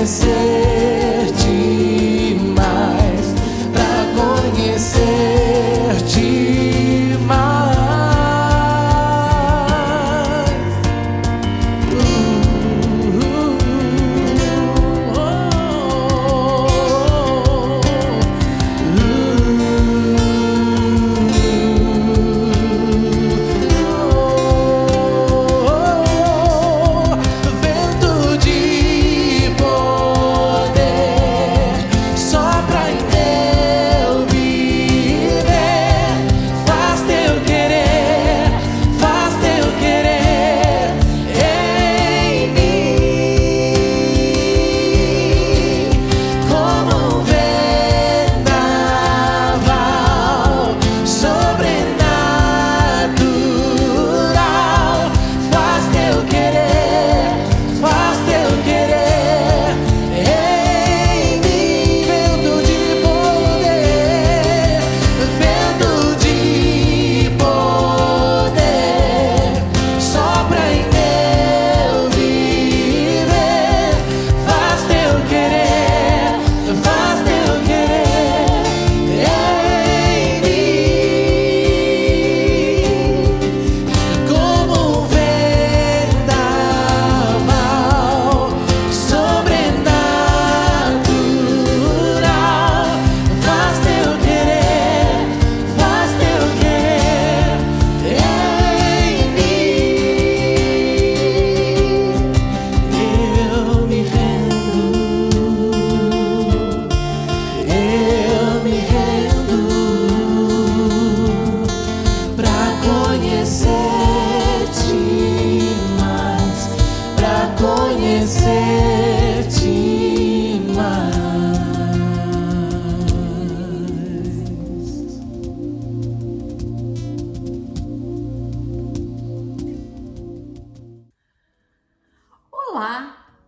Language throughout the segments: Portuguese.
conhecer-te mais, pra conhecer-te mais. Vento de poder, sopra em meu viver, faz teu querer em mim, como um vendaval sobrenatural. Faz teu querer em mim. Vento de poder, sopra em meu viver, faz teu querer em mim, como um vendaval sobrenatural. Faz teu querer em mim. Eu me rendo pra conhecer-te mais, pra conhecer-te mais. Olá!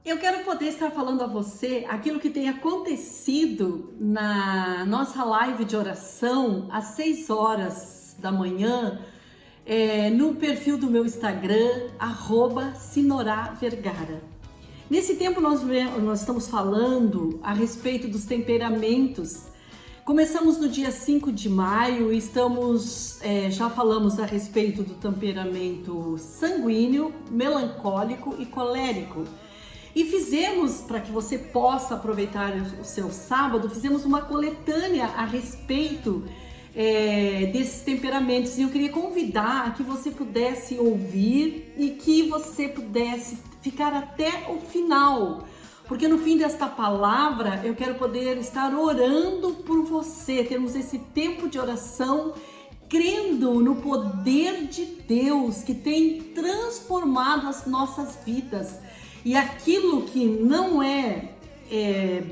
Eu quero poder estar falando a você aquilo que tem acontecido na nossa live de oração às 6 horas da manhã, no perfil do meu Instagram, @SinoraVergara. Nesse tempo nós estamos falando a respeito dos temperamentos. Começamos no dia 5 de maio e já falamos a respeito do temperamento sanguíneo, melancólico e colérico. E fizemos, para que você possa aproveitar o seu sábado, fizemos uma coletânea a respeito desses temperamentos. E eu queria convidar a que você pudesse ouvir e que você pudesse ficar até o final. Porque no fim desta palavra eu quero poder estar orando por você, termos esse tempo de oração, crendo no poder de Deus que tem transformado as nossas vidas. E aquilo que não é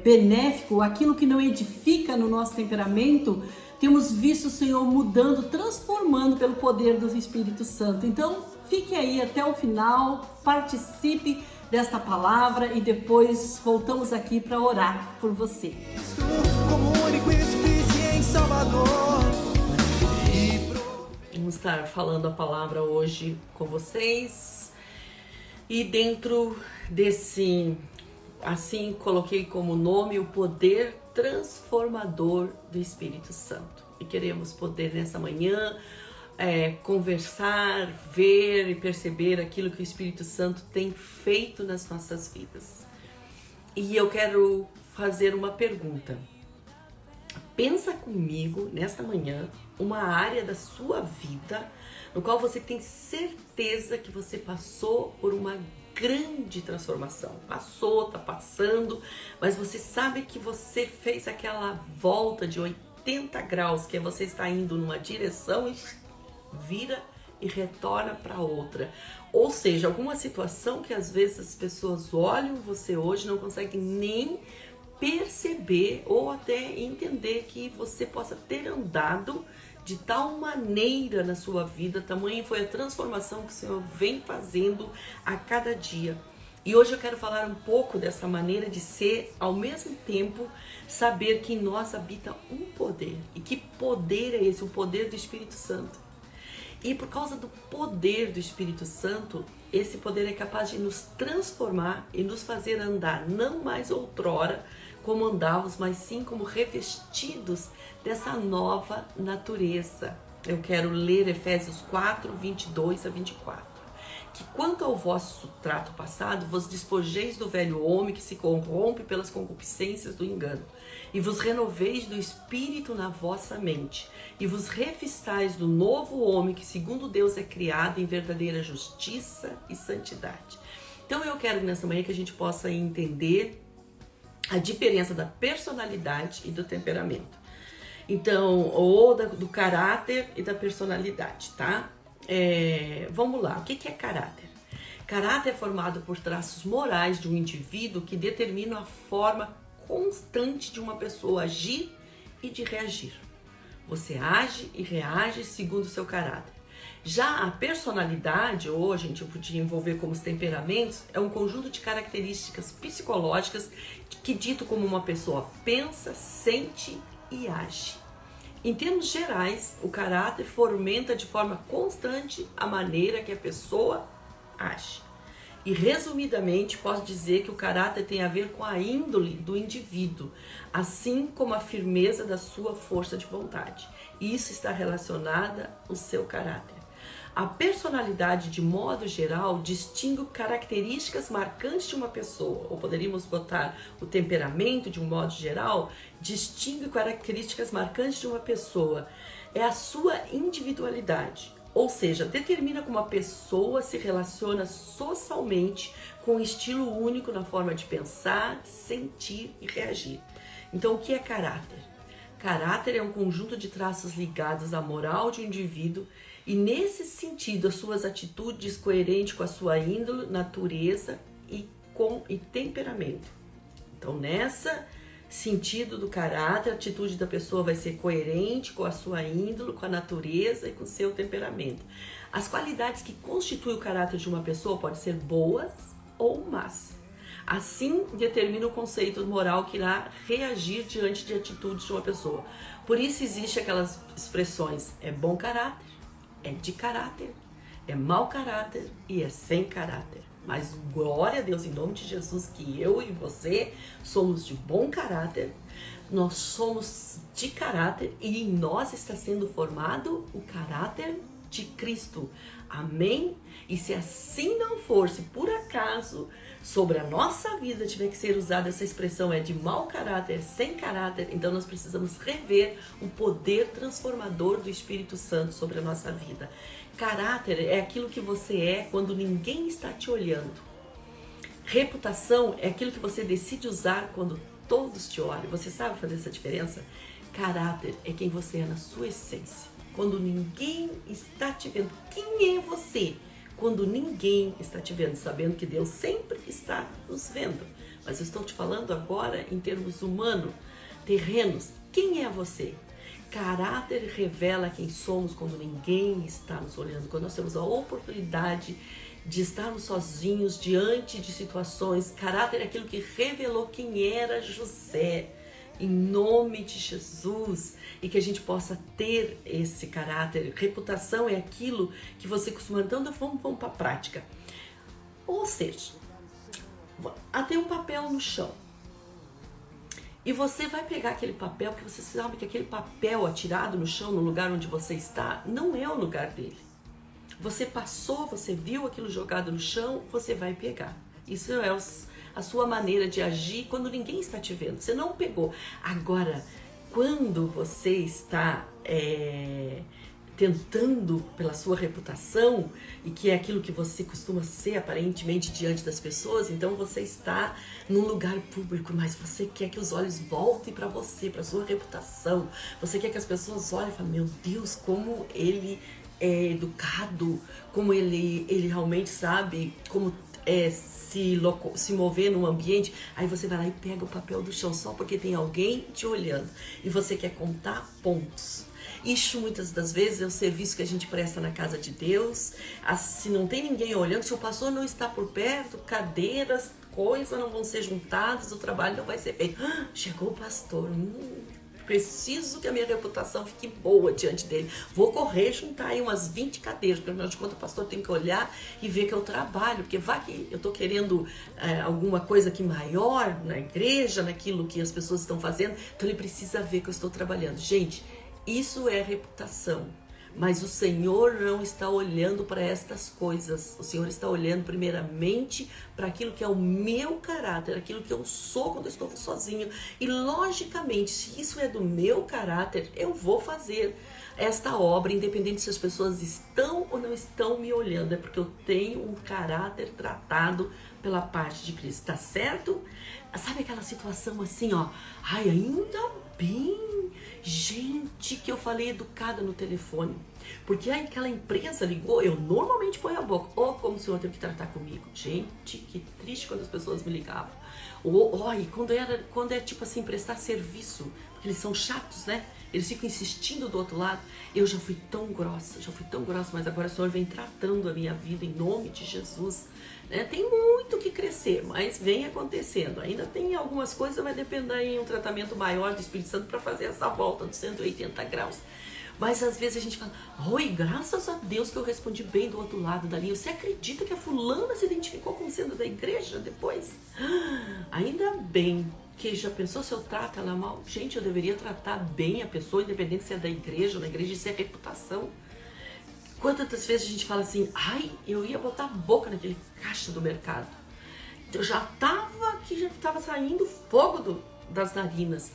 benéfico, aquilo que não edifica no nosso temperamento, temos visto o Senhor mudando, transformando pelo poder do Espírito Santo. Então, fique aí até o final, participe desta palavra e depois voltamos aqui para orar por você. Como único e suficiente Salvador. Vamos estar falando a palavra hoje com vocês. E dentro desse, assim coloquei como nome, o poder transformador do Espírito Santo. E queremos poder nessa manhã conversar, ver e perceber aquilo que o Espírito Santo tem feito nas nossas vidas. E eu quero fazer uma pergunta. Pensa comigo nesta manhã uma área da sua vida no qual você tem certeza que você passou por uma grande transformação. Passou, tá passando, mas você sabe que você fez aquela volta de 80 graus, que você está indo numa direção e vira e retorna para outra. Ou seja, alguma situação que às vezes as pessoas olham você hoje e não conseguem nem perceber ou até entender que você possa ter andado de tal maneira na sua vida, tamanha foi a transformação que o Senhor vem fazendo a cada dia. E hoje eu quero falar um pouco dessa maneira de ser, ao mesmo tempo, saber que em nós habita um poder. E que poder é esse? O poder do Espírito Santo. E por causa do poder do Espírito Santo, esse poder é capaz de nos transformar e nos fazer andar não mais outrora como andávamos, mas sim como revestidos dessa nova natureza. Eu quero ler Efésios 4, 22 a 24. Que quanto ao vosso trato passado, vos despojeis do velho homem que se corrompe pelas concupiscências do engano, e vos renoveis do espírito na vossa mente, e vos revistais do novo homem que segundo Deus é criado em verdadeira justiça e santidade. Então eu quero nessa manhã que a gente possa entender a diferença da personalidade e do temperamento. Então, ou do caráter e da personalidade, tá? Vamos lá, o que é caráter? Caráter é formado por traços morais de um indivíduo que determinam a forma constante de uma pessoa agir e de reagir. Você age e reage segundo o seu caráter. Já a personalidade, ou a gente podia envolver como os temperamentos, é um conjunto de características psicológicas que dito como uma pessoa pensa, sente e age. Em termos gerais, o caráter fomenta de forma constante a maneira que a pessoa age. E resumidamente, posso dizer que o caráter tem a ver com a índole do indivíduo, assim como a firmeza da sua força de vontade. Isso está relacionado ao seu caráter. A personalidade, de modo geral, distingue características marcantes de uma pessoa, ou poderíamos botar o temperamento, de um modo geral, distingue características marcantes de uma pessoa. É a sua individualidade, ou seja, determina como a pessoa se relaciona socialmente com um estilo único na forma de pensar, sentir e reagir. Então, o que é caráter? Caráter é um conjunto de traços ligados à moral de um indivíduo e, nesse sentido, as suas atitudes coerentes com a sua índole, natureza e temperamento. Então, nessa sentido do caráter, a atitude da pessoa vai ser coerente com a sua índole, com a natureza e com o seu temperamento. As qualidades que constituem o caráter de uma pessoa podem ser boas ou más. Assim, determina o conceito moral que irá reagir diante de atitudes de uma pessoa. Por isso, existe aquelas expressões: é bom caráter, é de caráter, é mau caráter e é sem caráter. Mas glória a Deus, em nome de Jesus, que eu e você somos de bom caráter, nós somos de caráter e em nós está sendo formado o caráter de Cristo. Amém? E se assim não for, se por acaso sobre a nossa vida tiver que ser usada essa expressão de mau caráter, sem caráter, então nós precisamos rever o poder transformador do Espírito Santo sobre a nossa vida. Caráter é aquilo que você é quando ninguém está te olhando. Reputação é aquilo que você decide usar quando todos te olham. Você sabe fazer essa diferença? Caráter é quem você é na sua essência. Quando ninguém está te vendo. Quem é você? Quando ninguém está te vendo, sabendo que Deus sempre está nos vendo. Mas eu estou te falando agora em termos humanos, terrenos. Quem é você? Caráter revela quem somos quando ninguém está nos olhando. Quando nós temos a oportunidade de estarmos sozinhos diante de situações. Caráter é aquilo que revelou quem era José. Em nome de Jesus, e que a gente possa ter esse caráter. Reputação é aquilo que você costuma... Então vamos para a prática. Ou seja, tem um papel no chão e você vai pegar aquele papel, porque você sabe que aquele papel atirado no chão, no lugar onde você está, não é o lugar dele. Você passou, você viu aquilo jogado no chão, você vai pegar. Isso é a sua maneira de agir quando ninguém está te vendo. Você não pegou. Agora, quando você está tentando pela sua reputação, e que é aquilo que você costuma ser aparentemente diante das pessoas, então você está num lugar público, mas você quer que os olhos voltem para você, para sua reputação. Você quer que as pessoas olhem e falem: meu Deus, como ele é educado, como ele realmente sabe como se mover num ambiente. Aí você vai lá e pega o papel do chão só porque tem alguém te olhando e você quer contar pontos. Isso muitas das vezes é o serviço que a gente presta na casa de Deus. Se não tem ninguém olhando, se o pastor não está por perto, cadeiras, coisas não vão ser juntadas, o trabalho não vai ser feito. Chegou o pastor, Preciso que a minha reputação fique boa diante dele. Vou correr, juntar aí umas 20 cadeiras, porque afinal de contas o pastor tem que olhar e ver que eu trabalho, porque vai que eu tô querendo alguma coisa aqui maior na igreja, naquilo que as pessoas estão fazendo, então ele precisa ver que eu estou trabalhando. Gente, isso é reputação. Mas o Senhor não está olhando para estas coisas. O Senhor está olhando primeiramente para aquilo que é o meu caráter, aquilo que eu sou quando eu estou sozinho. E logicamente, se isso é do meu caráter, eu vou fazer esta obra, independente se as pessoas estão ou não estão me olhando. É porque eu tenho um caráter tratado pela parte de Cristo, tá certo? Sabe aquela situação assim, ó, ai, ainda bem, gente, que eu falei educada no telefone, porque aí aquela empresa ligou, eu normalmente ponho a boca, como o senhor teve que tratar comigo, gente, que triste quando as pessoas me ligavam, e quando é tipo assim, prestar serviço, porque eles são chatos, né, eles ficam insistindo do outro lado, eu já fui tão grossa, mas agora o Senhor vem tratando a minha vida em nome de Jesus, né? Tem muito que crescer, mas vem acontecendo, ainda tem algumas coisas, vai depender em um tratamento maior do Espírito Santo para fazer essa volta dos 180 graus, mas às vezes a gente fala, oi, graças a Deus que eu respondi bem do outro lado da linha. Você acredita que a fulana se identificou como sendo da igreja depois? Ainda bem. Que já pensou se eu trato ela mal? Gente, eu deveria tratar bem a pessoa, independente se é da igreja ou na igreja, isso é reputação. Quantas vezes a gente fala assim, ai, eu ia botar a boca naquele caixa do mercado. Eu já tava saindo fogo das narinas.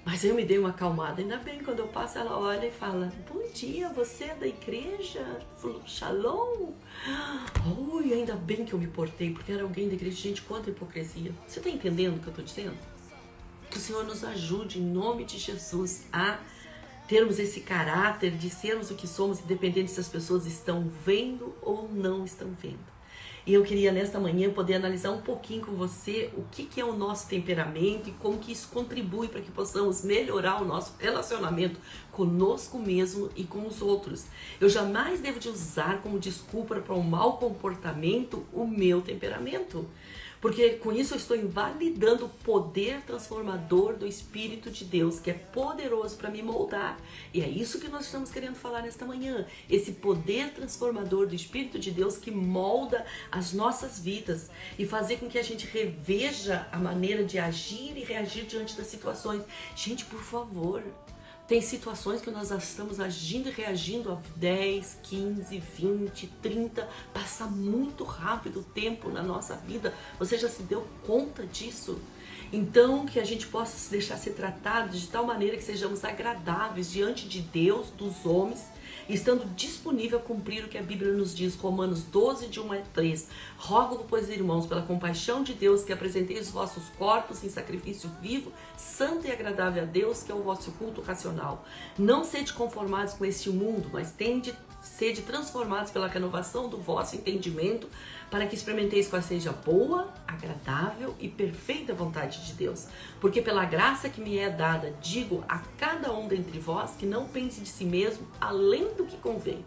Mas eu me dei uma acalmada. Ainda bem, quando eu passo, ela olha e fala, bom dia, você é da igreja? Shalom? Oi, ainda bem que eu me portei, porque era alguém da igreja. Gente, quanta hipocrisia. Você tá entendendo o que eu tô dizendo? Que o Senhor nos ajude, em nome de Jesus, a termos esse caráter de sermos o que somos, independente se as pessoas estão vendo ou não estão vendo. E eu queria, nesta manhã, poder analisar um pouquinho com você o que é o nosso temperamento e como que isso contribui para que possamos melhorar o nosso relacionamento conosco mesmo e com os outros. Eu jamais devo de usar como desculpa para um mau comportamento o meu temperamento. Porque com isso eu estou invalidando o poder transformador do Espírito de Deus, que é poderoso para me moldar. E é isso que nós estamos querendo falar nesta manhã. Esse poder transformador do Espírito de Deus que molda as nossas vidas e fazer com que a gente reveja a maneira de agir e reagir diante das situações. Gente, por favor, tem situações que nós estamos agindo e reagindo há 10, 15, 20, 30, passa muito rápido o tempo na nossa vida. Você já se deu conta disso? Então, que a gente possa se deixar ser tratado de tal maneira que sejamos agradáveis diante de Deus, dos homens, estando disponível a cumprir o que a Bíblia nos diz, Romanos 12, de 1 a 3. Rogo, pois, irmãos, pela compaixão de Deus, que apresenteis os vossos corpos em sacrifício vivo, santo e agradável a Deus, que é o vosso culto racional. Não sede conformados com este mundo, mas sede transformados pela renovação do vosso entendimento, para que experimenteis qual seja a boa, agradável e perfeita vontade de Deus. Porque pela graça que me é dada, digo a cada um dentre vós que não pense de si mesmo além do que convém.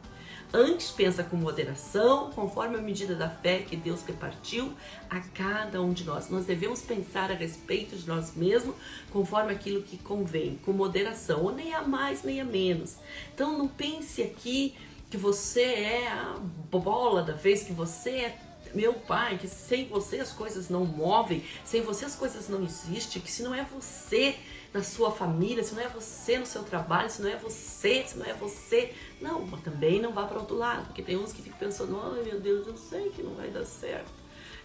Antes pensa com moderação, conforme a medida da fé que Deus repartiu a cada um de nós. Nós devemos pensar a respeito de nós mesmos conforme aquilo que convém, com moderação, ou nem a mais nem a menos. Então não pense aqui que você é a bola da vez, que você é meu pai, que sem você as coisas não movem, sem você as coisas não existem, que se não é você na sua família, se não é você no seu trabalho, se não é você, não, mas também não vá para outro lado, porque tem uns que ficam pensando, ai meu Deus, eu sei que não vai dar certo,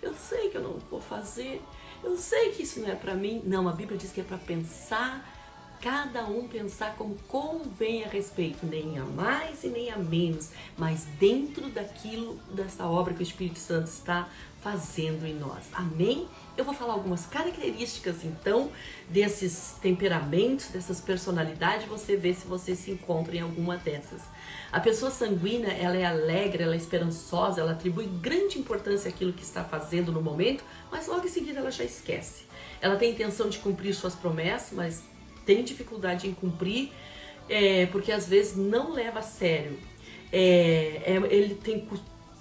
eu sei que eu não vou fazer, eu sei que isso não é para mim. Não, a Bíblia diz que é para pensar, cada um pensar como convém a respeito, nem a mais e nem a menos, mas dentro daquilo, dessa obra que o Espírito Santo está fazendo em nós. Amém? Eu vou falar algumas características, então, desses temperamentos, dessas personalidades, você vê se você se encontra em alguma dessas. A pessoa sanguínea, ela é alegre, ela é esperançosa, ela atribui grande importância àquilo que está fazendo no momento, mas logo em seguida ela já esquece. Ela tem intenção de cumprir suas promessas, mas tem dificuldade em cumprir, porque às vezes não leva a sério. Ele tem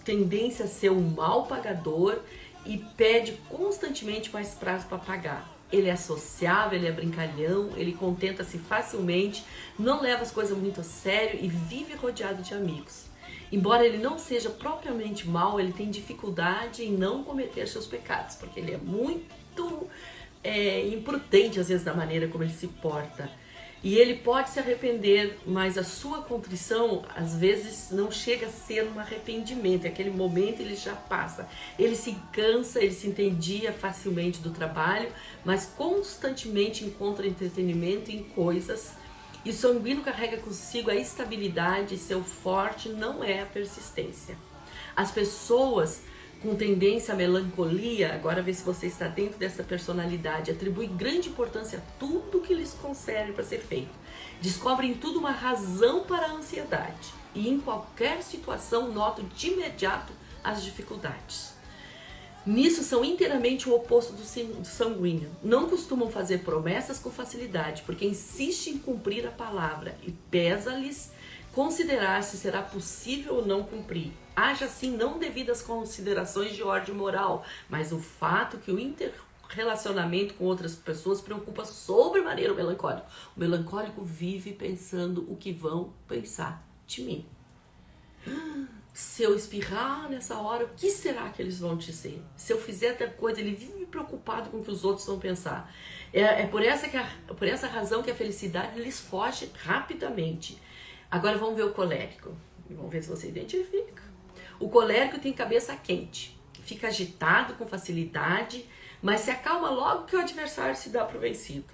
tendência a ser um mau pagador e pede constantemente mais prazo para pagar. ele é sociável, ele é brincalhão, ele contenta-se facilmente, não leva as coisas muito a sério e vive rodeado de amigos. Embora ele não seja propriamente mau, ele tem dificuldade em não cometer seus pecados, porque ele é muito imprudente às vezes da maneira como ele se porta. E ele pode se arrepender, mas a sua contrição às vezes não chega a ser um arrependimento. Aquele momento ele já passa. Ele se cansa, ele se entendia facilmente do trabalho, mas constantemente encontra entretenimento em coisas. E o sanguíneo carrega consigo a estabilidade, seu forte não é a persistência. As pessoas com tendência à melancolia, agora vê se você está dentro dessa personalidade, atribui grande importância a tudo que lhes concerne para ser feito. Descobrem tudo uma razão para a ansiedade e em qualquer situação notam de imediato as dificuldades. Nisso são inteiramente o oposto do sanguíneo. Não costumam fazer promessas com facilidade, porque insistem em cumprir a palavra e pesa-lhes considerar se será possível ou não cumprir. Haja assim não devido às considerações de ordem moral, mas o fato que o interrelacionamento com outras pessoas preocupa sobremaneira o melancólico. O melancólico vive pensando o que vão pensar de mim. Se eu espirrar nessa hora, o que será que eles vão dizer? Se eu fizer tal coisa, ele vive preocupado com o que os outros vão pensar. É por essa razão que a felicidade lhes foge rapidamente. Agora vamos ver o colérico. Vamos ver se você identifica. O colérico tem cabeça quente, fica agitado com facilidade, mas se acalma logo que o adversário se dá por vencido.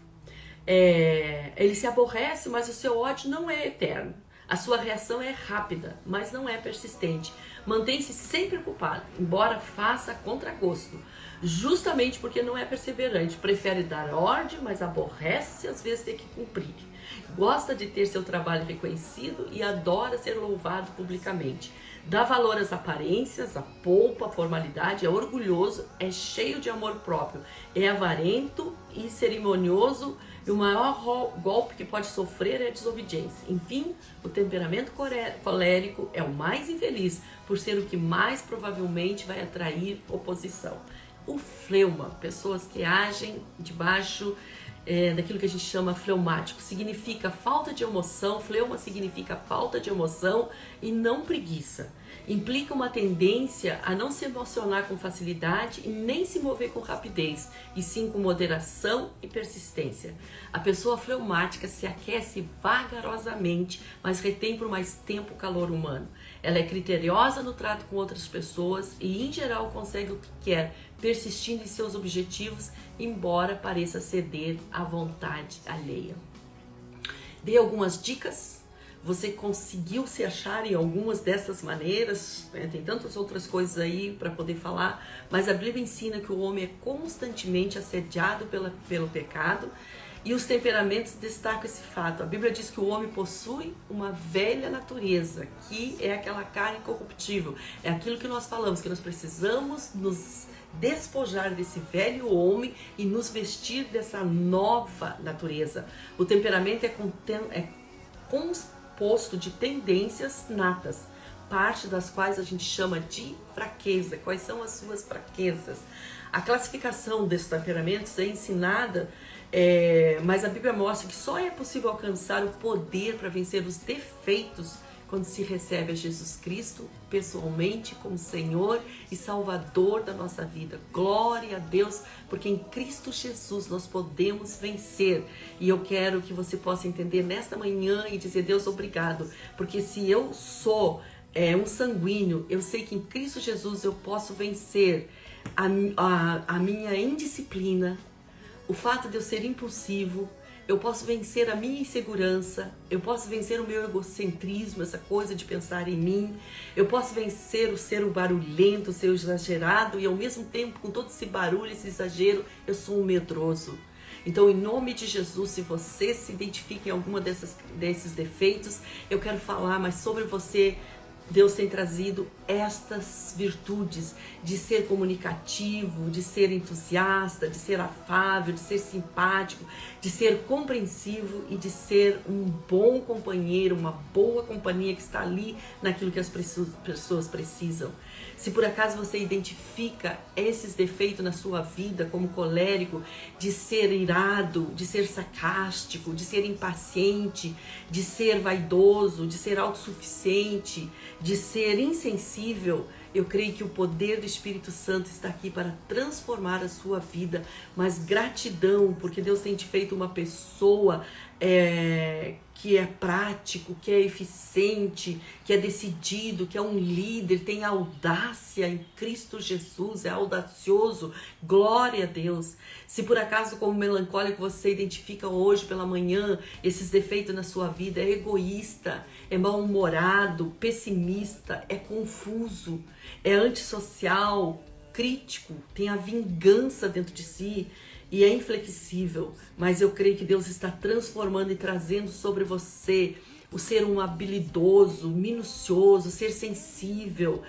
Ele se aborrece, mas o seu ódio não é eterno. A sua reação é rápida, mas não é persistente. Mantém-se sempre ocupado, embora faça a contragosto, justamente porque não é perseverante. Prefere dar ordem, mas aborrece às vezes ter que cumprir. Gosta de ter seu trabalho reconhecido e adora ser louvado publicamente. Dá valor às aparências, à polpa, à formalidade, é orgulhoso, é cheio de amor próprio, é avarento e cerimonioso, e o maior golpe que pode sofrer é a desobediência. Enfim, o temperamento colérico é o mais infeliz, por ser o que mais provavelmente vai atrair oposição. O fleuma, pessoas que agem debaixo daquilo que a gente chama fleumático, significa falta de emoção. Fleuma significa falta de emoção e não preguiça. Implica uma tendência a não se emocionar com facilidade e nem se mover com rapidez, e sim com moderação e persistência. A pessoa fleumática se aquece vagarosamente, mas retém por mais tempo o calor humano. Ela é criteriosa no trato com outras pessoas e, em geral, consegue o que quer, persistindo em seus objetivos, embora pareça ceder à vontade alheia. Dei algumas dicas. Você conseguiu se achar em algumas dessas maneiras? Tem tantas outras coisas aí para poder falar, mas a Bíblia ensina que o homem é constantemente assediado pelo pecado, e os temperamentos destacam esse fato. A Bíblia diz que o homem possui uma velha natureza, que é aquela carne incorruptível. É aquilo que nós falamos, que nós precisamos nos despojar desse velho homem e nos vestir dessa nova natureza. O temperamento é composto de tendências natas, parte das quais a gente chama de fraqueza. Quais são as suas fraquezas? A classificação desses temperamentos é ensinada, mas a Bíblia mostra que só é possível alcançar o poder para vencer os defeitos quando se recebe a Jesus Cristo pessoalmente como Senhor e Salvador da nossa vida. Glória a Deus, porque em Cristo Jesus nós podemos vencer. E eu quero que você possa entender nesta manhã e dizer: Deus, obrigado, porque se eu sou um sanguíneo, eu sei que em Cristo Jesus eu posso vencer a minha indisciplina, o fato de eu ser impulsivo. Eu posso vencer a minha insegurança, eu posso vencer o meu egocentrismo, essa coisa de pensar em mim. Eu posso vencer o ser barulhento, o ser exagerado, e ao mesmo tempo, com todo esse barulho, esse exagero, eu sou um medroso. Então, em nome de Jesus, se você se identifica em alguma desses defeitos, eu quero falar mais sobre você. Deus tem trazido estas virtudes de ser comunicativo, de ser entusiasta, de ser afável, de ser simpático, de ser compreensivo e de ser um bom companheiro, uma boa companhia que está ali naquilo que as pessoas precisam. Se por acaso você identifica esses defeitos na sua vida como colérico, de ser irado, de ser sarcástico, de ser impaciente, de ser vaidoso, de ser autossuficiente, de ser insensível, eu creio que o poder do Espírito Santo está aqui para transformar a sua vida. Mas gratidão, porque Deus tem te feito uma pessoa que é prático, que é eficiente, que é decidido, que é um líder, tem audácia em Cristo Jesus, é audacioso. Glória a Deus. Se por acaso como melancólico você identifica hoje pela manhã esses defeitos na sua vida, é egoísta, é mal-humorado, pessimista, é confuso, é antissocial, crítico, tem a vingança dentro de si e é inflexível, mas eu creio que Deus está transformando e trazendo sobre você o ser um habilidoso, minucioso, ser sensível,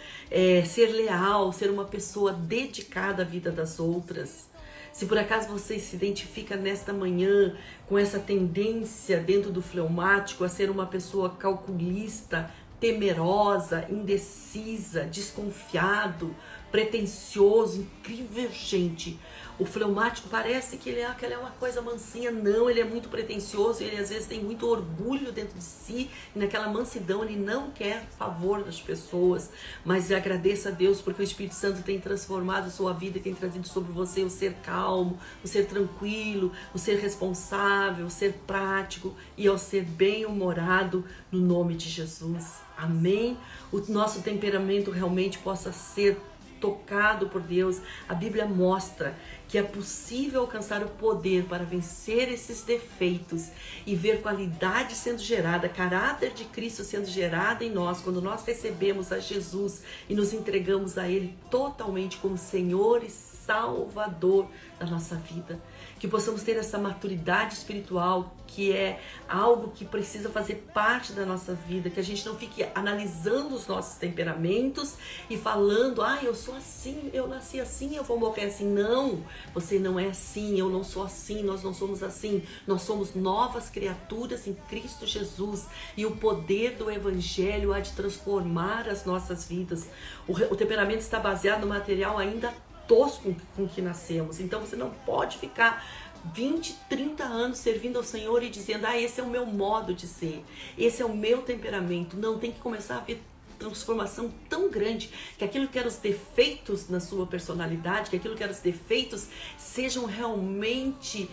ser leal, ser uma pessoa dedicada à vida das outras. Se por acaso você se identifica nesta manhã com essa tendência dentro do fleumático a ser uma pessoa calculista, temerosa, indecisa, desconfiado, pretensioso, incrível, gente. O fleumático parece que ele é uma coisa mansinha. Não, ele é muito pretensioso, ele às vezes tem muito orgulho dentro de si, e naquela mansidão ele não quer favor das pessoas. Mas agradeça a Deus porque o Espírito Santo tem transformado a sua vida, tem trazido sobre você o ser calmo, o ser tranquilo, o ser responsável, o ser prático e o ser bem-humorado no nome de Jesus. Amém? O nosso temperamento realmente possa ser tocado por Deus. A Bíblia mostra que é possível alcançar o poder para vencer esses defeitos e ver qualidade sendo gerada, caráter de Cristo sendo gerado em nós, quando nós recebemos a Jesus e nos entregamos a Ele totalmente como Senhor e Salvador da nossa vida. Que possamos ter essa maturidade espiritual, que é algo que precisa fazer parte da nossa vida, que a gente não fique analisando os nossos temperamentos e falando, eu sou assim, eu nasci assim, eu vou morrer assim. Não, você não é assim, eu não sou assim, nós não somos assim. Nós somos novas criaturas em Cristo Jesus e o poder do Evangelho há de transformar as nossas vidas. O temperamento está baseado no material ainda tosco com que nascemos. Então você não pode ficar 20, 30 anos servindo ao Senhor e dizendo, esse é o meu modo de ser, esse é o meu temperamento. Não, tem que começar a ver transformação tão grande, que aquilo que eram os defeitos na sua personalidade, que aquilo que eram os defeitos sejam realmente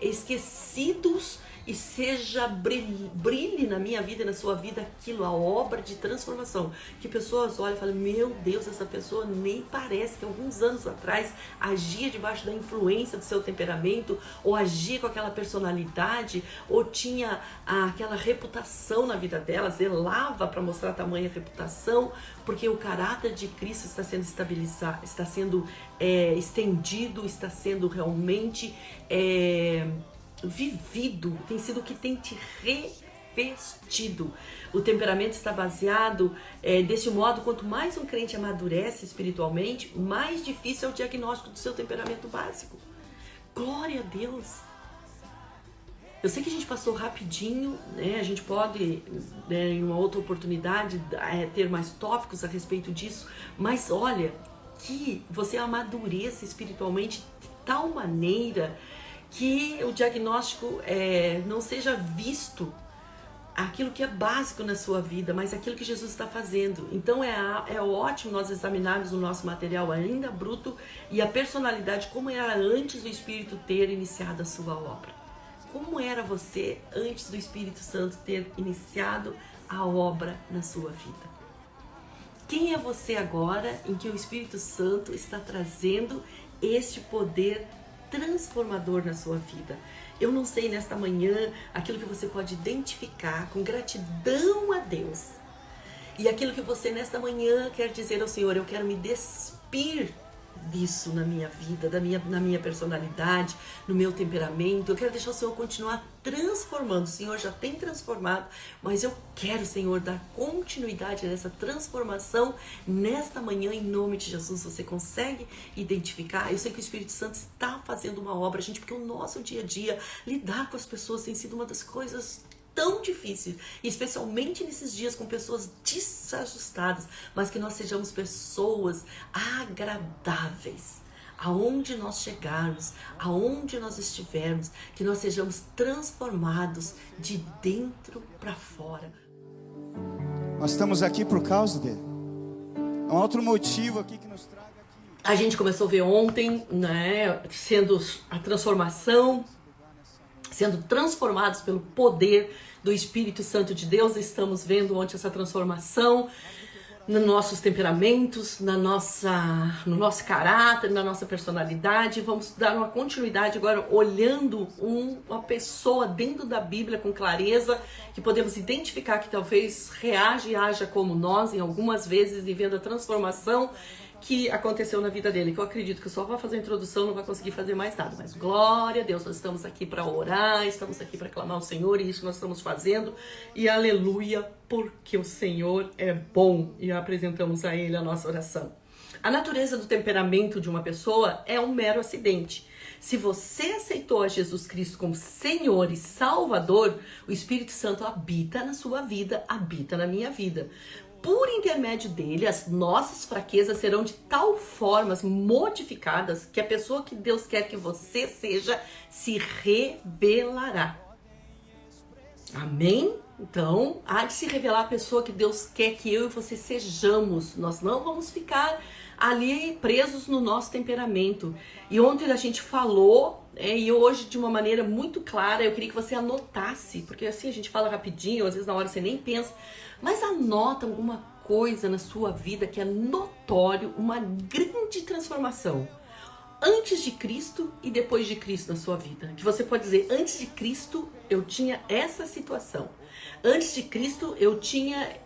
esquecidos e brilhe na minha vida e na sua vida aquilo, a obra de transformação. Que pessoas olham e falam, meu Deus, essa pessoa nem parece que alguns anos atrás agia debaixo da influência do seu temperamento, ou agia com aquela personalidade, ou tinha aquela reputação na vida dela, zelava para mostrar tamanha reputação, porque o caráter de Cristo está sendo estabilizado, está sendo estendido, está sendo realmente vivido, tem sido o que tem te revestido. O temperamento está baseado desse modo, quanto mais um crente amadurece espiritualmente, mais difícil é o diagnóstico do seu temperamento básico. Glória a Deus! Eu sei que a gente passou rapidinho, né? A gente pode, em uma outra oportunidade, ter mais tópicos a respeito disso, mas olha, que você amadureça espiritualmente de tal maneira que o diagnóstico não seja visto aquilo que é básico na sua vida, mas aquilo que Jesus está fazendo. Então é ótimo nós examinarmos o nosso material ainda bruto e a personalidade, como era antes do Espírito ter iniciado a sua obra. Como era você antes do Espírito Santo ter iniciado a obra na sua vida? Quem é você agora em que o Espírito Santo está trazendo este poder transformador na sua vida? Eu não sei nesta manhã aquilo que você pode identificar com gratidão a Deus e aquilo que você nesta manhã quer dizer ao Senhor, eu quero me despir disso na minha vida, na minha personalidade, no meu temperamento. Eu quero deixar o Senhor continuar transformando. O Senhor já tem transformado, mas eu quero, Senhor, dar continuidade nessa transformação nesta manhã, em nome de Jesus. Você consegue identificar? Eu sei que o Espírito Santo está fazendo uma obra, gente, porque o nosso dia a dia, lidar com as pessoas tem sido uma das coisas tão difíceis, especialmente nesses dias com pessoas desajustadas, mas que nós sejamos pessoas agradáveis. Aonde nós chegarmos, aonde nós estivermos, que nós sejamos transformados de dentro para fora. Nós estamos aqui por causa dele. É um outro motivo aqui que nos traga aqui. A gente começou a ver ontem, né, sendo a transformação, sendo transformados pelo poder do Espírito Santo de Deus. Estamos vendo ontem essa transformação nos nossos temperamentos, no nosso caráter, na nossa personalidade. Vamos dar uma continuidade agora olhando uma pessoa dentro da Bíblia com clareza, que podemos identificar que talvez reage e haja como nós em algumas vezes, e vendo a transformação que aconteceu na vida dele, que eu acredito que só vai fazer a introdução, não vai conseguir fazer mais nada, mas glória a Deus, nós estamos aqui para orar, estamos aqui para clamar ao Senhor, e isso nós estamos fazendo, e aleluia, porque o Senhor é bom, e apresentamos a Ele a nossa oração. A natureza do temperamento de uma pessoa é um mero acidente. Se você aceitou a Jesus Cristo como Senhor e Salvador, o Espírito Santo habita na sua vida, habita na minha vida. Por intermédio dele, as nossas fraquezas serão de tal forma modificadas que a pessoa que Deus quer que você seja se revelará. Amém? Então, há de se revelar a pessoa que Deus quer que eu e você sejamos. Nós não vamos ficar ali presos no nosso temperamento. E ontem a gente falou, e hoje de uma maneira muito clara, eu queria que você anotasse, porque assim a gente fala rapidinho, às vezes na hora você nem pensa, mas anota alguma coisa na sua vida que é notório, uma grande transformação. Antes de Cristo e depois de Cristo na sua vida. Que você pode dizer, antes de Cristo eu tinha essa situação. Antes de Cristo eu tinha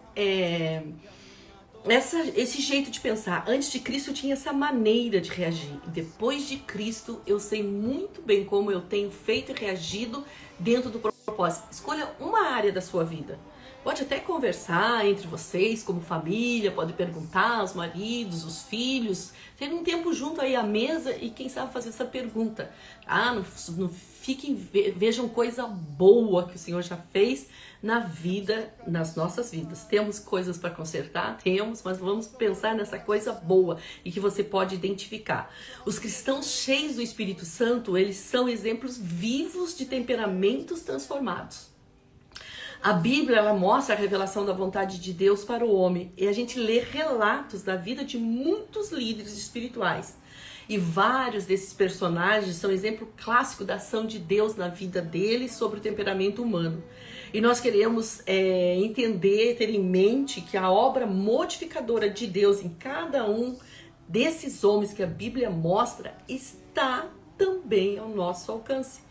esse jeito de pensar. Antes de Cristo eu tinha essa maneira de reagir. E depois de Cristo eu sei muito bem como eu tenho feito e reagido dentro do propósito. Escolha uma área da sua vida. Pode até conversar entre vocês, como família, pode perguntar aos maridos, os filhos, ter um tempo junto aí à mesa e quem sabe fazer essa pergunta. Não fiquem, vejam coisa boa que o Senhor já fez na vida, nas nossas vidas. Temos coisas para consertar? Temos, mas vamos pensar nessa coisa boa e que você pode identificar. Os cristãos cheios do Espírito Santo, eles são exemplos vivos de temperamentos transformados. A Bíblia, ela mostra a revelação da vontade de Deus para o homem. E a gente lê relatos da vida de muitos líderes espirituais. E vários desses personagens são exemplo clássico da ação de Deus na vida deles sobre o temperamento humano. E nós queremos entender, ter em mente que a obra modificadora de Deus em cada um desses homens que a Bíblia mostra está também ao nosso alcance.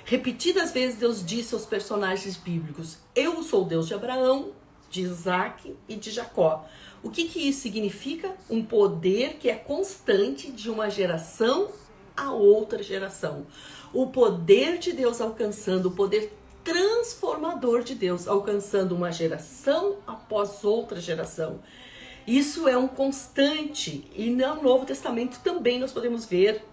Repetidas vezes Deus disse aos personagens bíblicos: eu sou o Deus de Abraão, de Isaac e de Jacó. O que isso significa? Um poder que é constante de uma geração a outra geração. O poder de Deus alcançando, o poder transformador de Deus alcançando uma geração após outra geração. Isso é um constante, e no Novo Testamento também nós podemos ver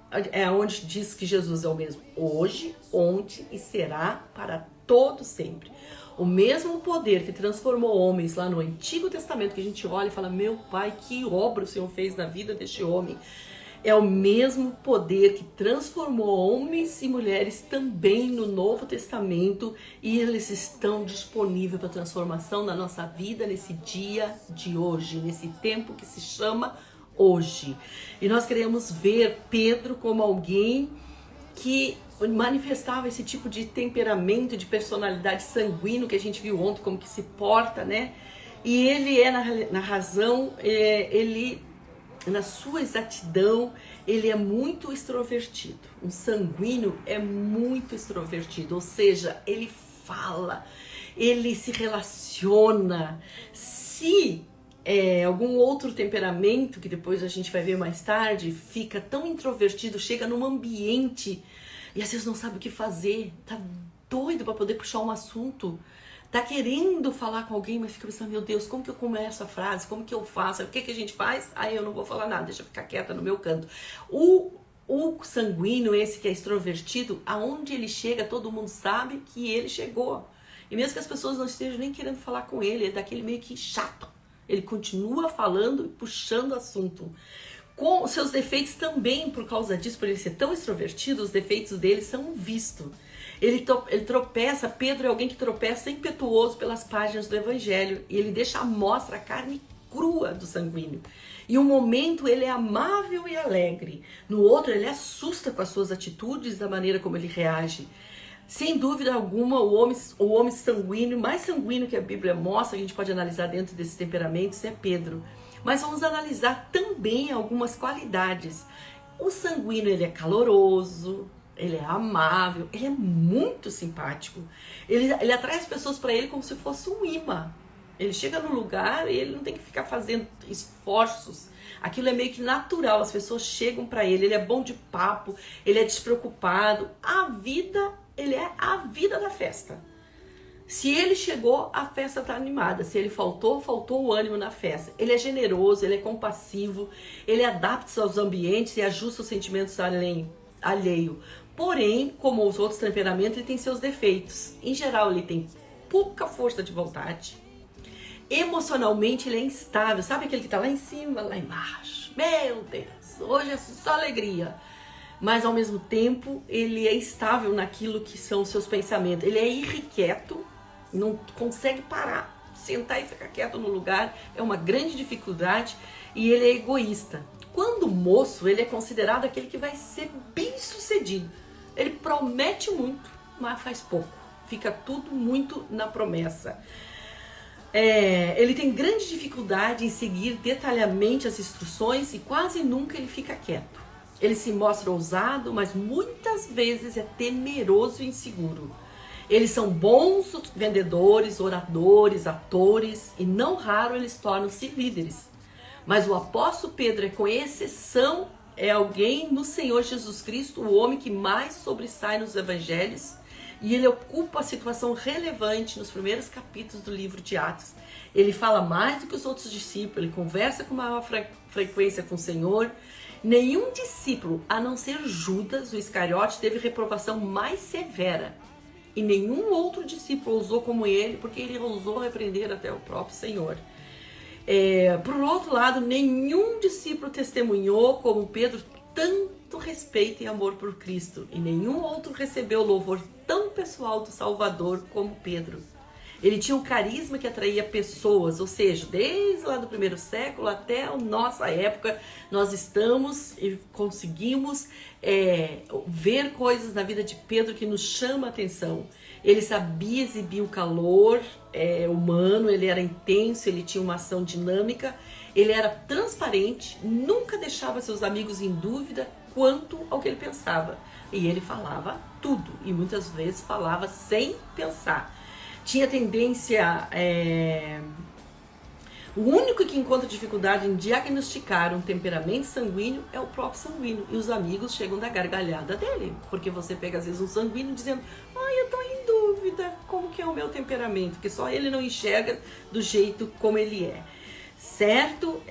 onde diz que Jesus é o mesmo hoje, ontem e será para todo sempre. O mesmo poder que transformou homens lá no Antigo Testamento, que a gente olha e fala: meu Pai, que obra o Senhor fez na vida deste homem. É o mesmo poder que transformou homens e mulheres também no Novo Testamento, e eles estão disponíveis para transformação na nossa vida nesse dia de hoje, nesse tempo que se chama hoje. E nós queremos ver Pedro como alguém que manifestava esse tipo de temperamento, de personalidade sanguíneo que a gente viu ontem, como que se porta, né? E ele na razão, na sua exatidão, ele é muito extrovertido. Um sanguíneo é muito extrovertido, ou seja, ele fala, ele se relaciona. Se algum outro temperamento, que depois a gente vai ver mais tarde, fica tão introvertido, chega num ambiente e às vezes não sabe o que fazer, tá doido para poder puxar um assunto, tá querendo falar com alguém, mas fica pensando: meu Deus, como que eu começo a frase? Como que eu faço? O que a gente faz? Aí eu não vou falar nada, deixa eu ficar quieta no meu canto. O sanguíneo, esse que é extrovertido, aonde ele chega, todo mundo sabe que ele chegou. E mesmo que as pessoas não estejam nem querendo falar com ele, é daquele meio que chato. Ele continua falando e puxando assunto. Com os seus defeitos também, por causa disso, por ele ser tão extrovertido, os defeitos dele são vistos. Ele tropeça, Pedro é alguém que tropeça impetuoso pelas páginas do Evangelho. E ele deixa à mostra a carne crua do sanguíneo. Em um momento ele é amável e alegre. No outro ele assusta com as suas atitudes, da maneira como ele reage. Sem dúvida alguma, o homem sanguíneo, mais sanguíneo que a Bíblia mostra, a gente pode analisar dentro desses temperamentos, é Pedro. Mas vamos analisar também algumas qualidades. O sanguíneo, ele é caloroso, ele é amável, ele é muito simpático. Ele atrai as pessoas para ele como se fosse um imã. Ele chega no lugar e ele não tem que ficar fazendo esforços. Aquilo é meio que natural, as pessoas chegam para ele. Ele é bom de papo, ele é despreocupado. Ele é a vida da festa. Se ele chegou, a festa está animada. Se ele faltou o ânimo na festa. Ele é generoso, ele é compassivo, ele adapta-se aos ambientes e ajusta os sentimentos alheio. Porém, como os outros temperamentos, ele tem seus defeitos. Em geral, ele tem pouca força de vontade. Emocionalmente, ele é instável. Sabe aquele que está lá em cima, lá embaixo? Meu Deus, hoje é só alegria. Mas, ao mesmo tempo, ele é estável naquilo que são os seus pensamentos. Ele é irrequieto, não consegue parar, sentar e ficar quieto no lugar. É uma grande dificuldade. E ele é egoísta. Quando moço, ele é considerado aquele que vai ser bem sucedido. Ele promete muito, mas faz pouco. Fica tudo muito na promessa. Ele tem grande dificuldade em seguir detalhadamente as instruções e quase nunca ele fica quieto. Ele se mostra ousado, mas muitas vezes é temeroso e inseguro. Eles são bons vendedores, oradores, atores e não raro eles tornam-se líderes. Mas o apóstolo Pedro, com exceção, é alguém no Senhor Jesus Cristo, o homem que mais sobressai nos evangelhos, e ele ocupa a situação relevante nos primeiros capítulos do livro de Atos. Ele fala mais do que os outros discípulos, ele conversa com maior frequência com o Senhor. Nenhum discípulo, a não ser Judas, o Iscariote, teve reprovação mais severa. E nenhum outro discípulo ousou como ele, porque ele ousou repreender até o próprio Senhor. Por outro lado, nenhum discípulo testemunhou como Pedro tanto respeito e amor por Cristo, e nenhum outro recebeu louvor tão pessoal do Salvador como Pedro. Ele tinha um carisma que atraía pessoas, ou seja, desde lá do primeiro século até a nossa época, nós estamos e conseguimos ver coisas na vida de Pedro que nos chama a atenção. Ele sabia exibir o calor humano, ele era intenso, ele tinha uma ação dinâmica, ele era transparente, nunca deixava seus amigos em dúvida quanto ao que ele pensava. E ele falava tudo, e muitas vezes falava sem pensar. Tinha tendência... O único que encontra dificuldade em diagnosticar um temperamento sanguíneo é o próprio sanguíneo. E os amigos chegam da gargalhada dele. Porque você pega às vezes um sanguíneo dizendo: ai, eu tô em dúvida como que é o meu temperamento. Porque só ele não enxerga do jeito como ele é. Certo?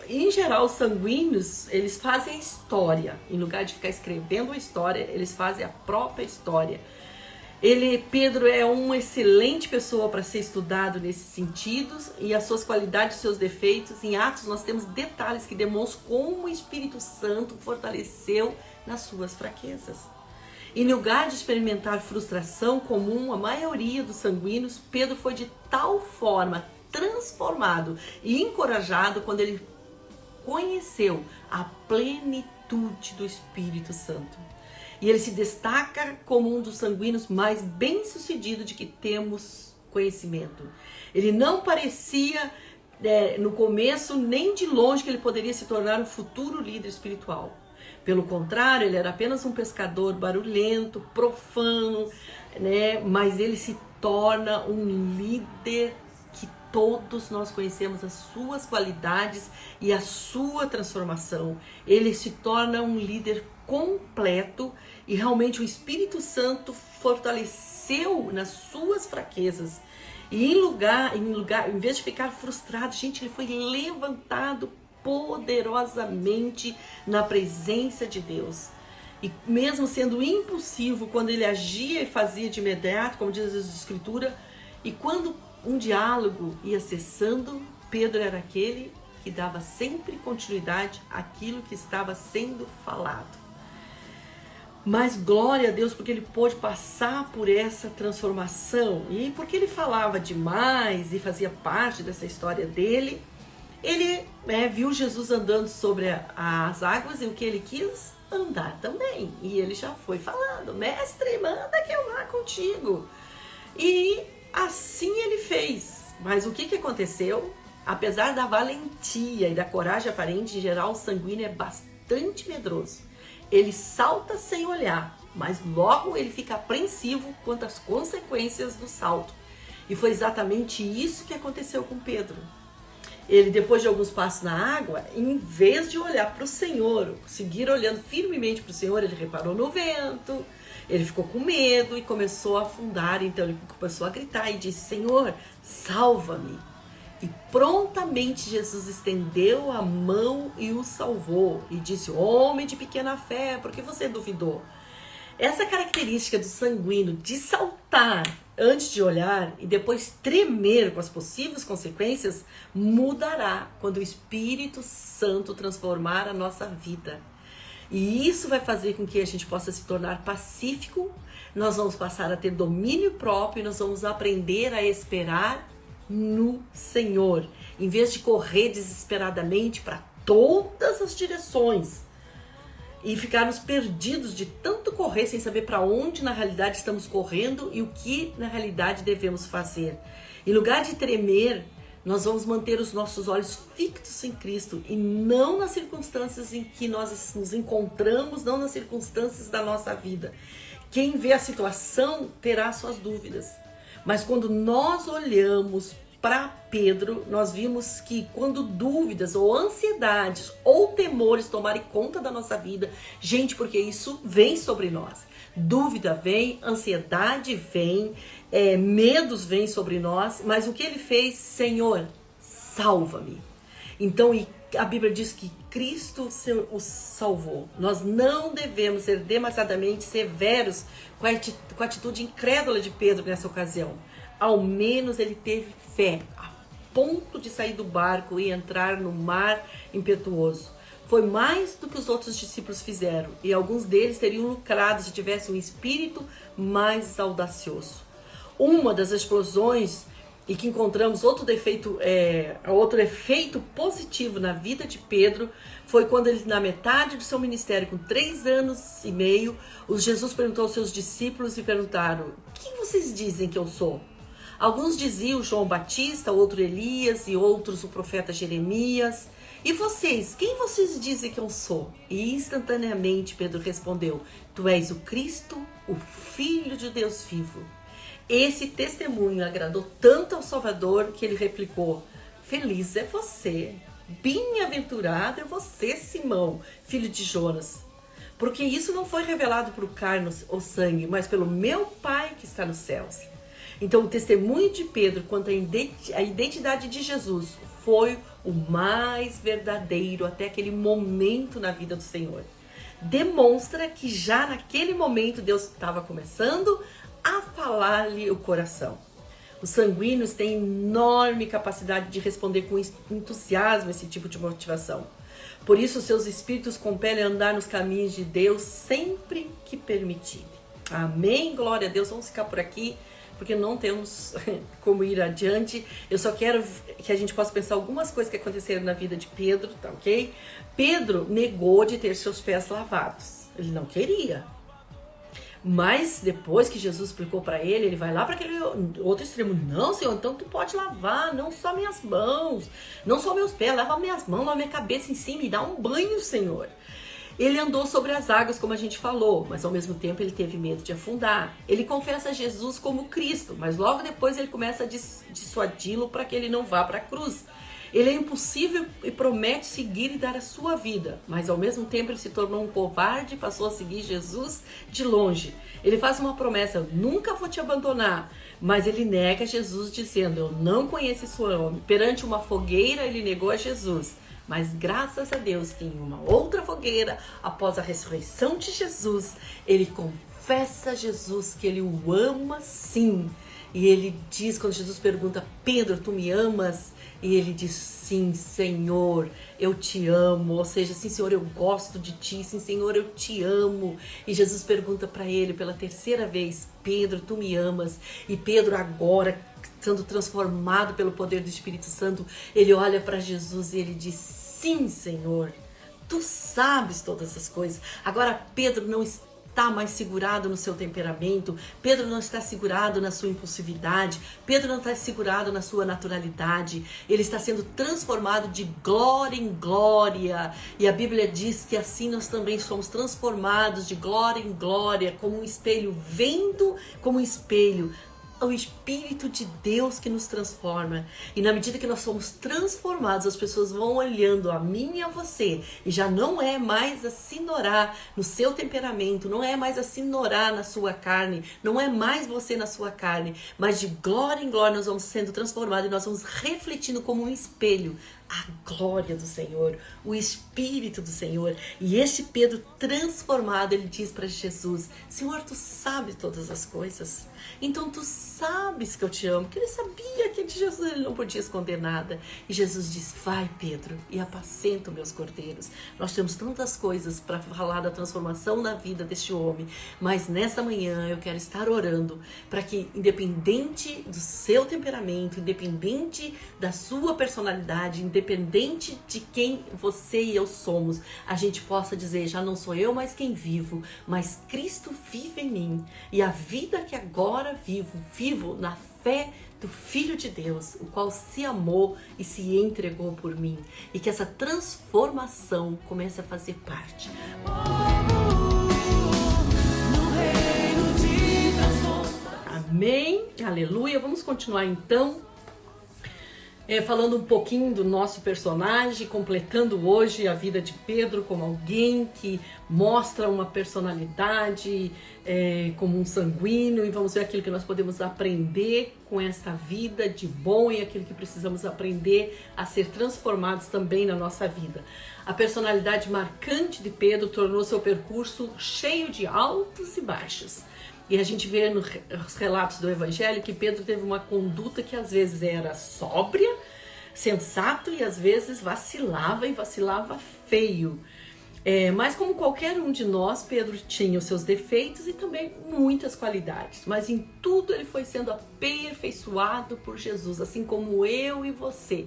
Em geral, os sanguíneos, eles fazem a história. Em lugar de ficar escrevendo a história, eles fazem a própria história. Pedro é uma excelente pessoa para ser estudado nesses sentidos, e as suas qualidades e seus defeitos. Em Atos nós temos detalhes que demonstram como o Espírito Santo fortaleceu nas suas fraquezas. Em lugar de experimentar frustração comum a maioria dos sanguíneos, Pedro foi de tal forma transformado e encorajado quando ele conheceu a plenitude do Espírito Santo. E ele se destaca como um dos sanguíneos mais bem-sucedidos de que temos conhecimento. Ele não parecia, no começo, nem de longe, que ele poderia se tornar um futuro líder espiritual. Pelo contrário, ele era apenas um pescador barulhento, profano, mas ele se torna um líder que todos nós conhecemos as suas qualidades e a sua transformação. Ele se torna um líder completo, e realmente o Espírito Santo fortaleceu nas suas fraquezas. E em vez de ficar frustrado, gente, ele foi levantado poderosamente na presença de Deus. E mesmo sendo impulsivo, quando ele agia e fazia de imediato, como diz a Escritura, e quando um diálogo ia cessando, Pedro era aquele que dava sempre continuidade àquilo que estava sendo falado. Mas glória a Deus, porque ele pôde passar por essa transformação. E porque ele falava demais e fazia parte dessa história dele, ele viu Jesus andando sobre as águas e o que ele quis? Andar também. E ele já foi falando: mestre, manda que eu vá contigo. E assim ele fez. Mas o que aconteceu? Apesar da valentia e da coragem aparente, em geral, o sanguíneo é bastante medroso. Ele salta sem olhar, mas logo ele fica apreensivo quanto às consequências do salto. E foi exatamente isso que aconteceu com Pedro. Ele, depois de alguns passos na água, em vez de olhar para o Senhor, seguir olhando firmemente para o Senhor, ele reparou no vento, ele ficou com medo e começou a afundar. Então ele começou a gritar e disse: Senhor, salva-me. E prontamente Jesus estendeu a mão e o salvou. E disse: homem de pequena fé, por que você duvidou? Essa característica do sanguíneo de saltar antes de olhar e depois tremer com as possíveis consequências mudará quando o Espírito Santo transformar a nossa vida. E isso vai fazer com que a gente possa se tornar pacífico, nós vamos passar a ter domínio próprio e nós vamos aprender a esperar no Senhor, em vez de correr desesperadamente para todas as direções e ficarmos perdidos de tanto correr sem saber para onde na realidade estamos correndo e o que na realidade devemos fazer. Em lugar de tremer, nós vamos manter os nossos olhos fixos em Cristo e não nas circunstâncias em que nós nos encontramos, não nas circunstâncias da nossa vida. Quem vê a situação terá suas dúvidas. Mas quando nós olhamos para Pedro, nós vimos que quando dúvidas ou ansiedades ou temores tomarem conta da nossa vida, gente, porque isso vem sobre nós. Dúvida vem, ansiedade vem, medos vêm sobre nós, mas o que ele fez? Senhor, salva-me. Então, a Bíblia diz que Cristo o salvou. Nós não devemos ser demasiadamente severos com a atitude incrédula de Pedro nessa ocasião. Ao menos ele teve fé, a ponto de sair do barco e entrar no mar impetuoso. Foi mais do que os outros discípulos fizeram, e alguns deles teriam lucrado se tivessem um espírito mais audacioso. Uma das explosões, e que encontramos outro efeito positivo na vida de Pedro, foi quando ele, na metade do seu ministério, com 3 anos e meio, Jesus perguntou aos seus discípulos e perguntaram: quem vocês dizem que eu sou? Alguns diziam João Batista, outro Elias e outros o profeta Jeremias. E vocês, quem vocês dizem que eu sou? E instantaneamente Pedro respondeu: tu és o Cristo, o Filho de Deus vivo. Esse testemunho agradou tanto ao Salvador que ele replicou: feliz é você, bem-aventurado é você, Simão, filho de Jonas. Porque isso não foi revelado por carne ou sangue, mas pelo meu Pai que está nos céus. Então o testemunho de Pedro quanto à identidade de Jesus foi o mais verdadeiro até aquele momento na vida do Senhor. Demonstra que já naquele momento Deus estava começando a falar-lhe o coração. Os sanguíneos têm enorme capacidade de responder com entusiasmo esse tipo de motivação. Por isso seus espíritos compelem a andar nos caminhos de Deus sempre que permitirem. Amém? Glória a Deus. Vamos ficar por aqui, porque não temos como ir adiante. Eu só quero que a gente possa pensar algumas coisas que aconteceram na vida de Pedro, tá ok? Pedro negou de ter seus pés lavados. Ele não queria. Mas depois que Jesus explicou para ele, ele vai lá para aquele outro extremo. Não, Senhor, então tu pode lavar, não só minhas mãos, não só meus pés, lava minhas mãos, lava minha cabeça em cima e dá um banho, Senhor. Ele andou sobre as águas, como a gente falou, mas ao mesmo tempo ele teve medo de afundar. Ele confessa Jesus como Cristo, mas logo depois ele começa a dissuadi-lo para que ele não vá para a cruz. Ele é impossível e promete seguir e dar a sua vida, mas ao mesmo tempo ele se tornou um covarde e passou a seguir Jesus de longe. Ele faz uma promessa: eu nunca vou te abandonar, mas ele nega Jesus dizendo: eu não conheço esse homem. Perante uma fogueira ele negou a Jesus. Mas graças a Deus que em uma outra fogueira, após a ressurreição de Jesus, ele confessa a Jesus que ele o ama sim. E ele diz, quando Jesus pergunta, Pedro, tu me amas? E ele diz, sim, Senhor, eu te amo. Ou seja, sim, Senhor, eu gosto de ti. Sim, Senhor, eu te amo. E Jesus pergunta para ele pela terceira vez, Pedro, tu me amas? E Pedro agora, sendo transformado pelo poder do Espírito Santo, ele olha para Jesus e ele diz, sim, Senhor, tu sabes todas as coisas. Agora Pedro não está mais segurado no seu temperamento, Pedro não está segurado na sua impulsividade, Pedro não está segurado na sua naturalidade, ele está sendo transformado de glória em glória, e a Bíblia diz que assim nós também somos transformados de glória em glória, como um espelho, vendo como um espelho o Espírito de Deus que nos transforma. E na medida que nós somos transformados, as pessoas vão olhando a mim e a você, e já não é mais a sinorar no seu temperamento, não é mais a sinorar na sua carne, não é mais você na sua carne, mas de glória em glória nós vamos sendo transformados e nós vamos refletindo como um espelho a glória do Senhor, o Espírito do Senhor. E este Pedro transformado, ele diz para Jesus, Senhor, tu sabes todas as coisas, então tu sabes que eu te amo, porque ele sabia que de Jesus ele não podia esconder nada. E Jesus diz, vai Pedro e apacenta meus cordeiros. Nós temos tantas coisas para falar da transformação na vida deste homem, mas nesta manhã eu quero estar orando para que, independente do seu temperamento, independente da sua personalidade, independente de quem você e eu somos, a gente possa dizer, já não sou eu mais quem vivo, mas Cristo vive em mim. E a vida que agora vivo na fé do Filho de Deus, o qual se amou e se entregou por mim. E que essa transformação comece a fazer parte. Amém, aleluia. Vamos continuar então falando um pouquinho do nosso personagem, completando hoje a vida de Pedro como alguém que mostra uma personalidade como um sanguíneo, e vamos ver aquilo que nós podemos aprender com esta vida de bom e aquilo que precisamos aprender a ser transformados também na nossa vida. A personalidade marcante de Pedro tornou seu percurso cheio de altos e baixos. E a gente vê nos relatos do Evangelho que Pedro teve uma conduta que às vezes era sóbria, sensato, e às vezes vacilava, e vacilava feio. Mas como qualquer um de nós, Pedro tinha os seus defeitos e também muitas qualidades. Mas em tudo ele foi sendo aperfeiçoado por Jesus, assim como eu e você.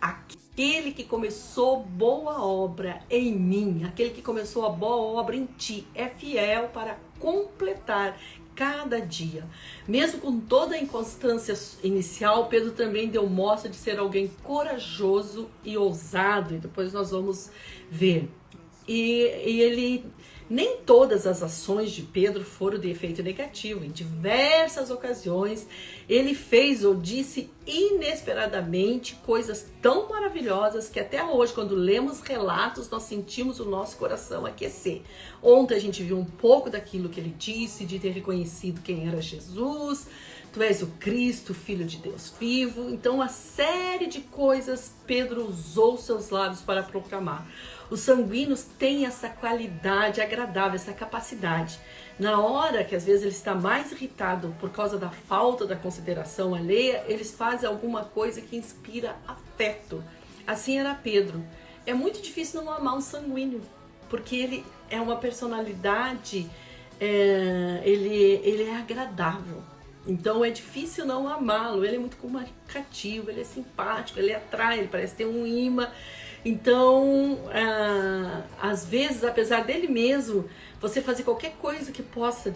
Aquele que começou boa obra em mim, aquele que começou a boa obra em ti, é fiel para completar cada dia. Mesmo com toda a inconstância inicial, Pedro também deu mostra de ser alguém corajoso e ousado, e depois nós vamos ver. E ele, nem todas as ações de Pedro foram de efeito negativo. Em diversas ocasiões, ele fez ou disse inesperadamente coisas tão maravilhosas que até hoje, quando lemos relatos, nós sentimos o nosso coração aquecer. Ontem a gente viu um pouco daquilo que ele disse, de ter reconhecido quem era Jesus. Tu és o Cristo, Filho de Deus vivo. Então, uma série de coisas Pedro usou seus lábios para proclamar. Os sanguíneos têm essa qualidade agradável, essa capacidade. Na hora que às vezes ele está mais irritado por causa da falta da consideração alheia, eles fazem alguma coisa que inspira afeto. Assim era Pedro. É muito difícil não amar um sanguíneo, porque ele é uma personalidade, ele é agradável. Então é difícil não amá-lo. Ele é muito comunicativo, ele é simpático, ele atrai, ele parece ter um imã. Então, às vezes, apesar dele mesmo, você fazer qualquer coisa que possa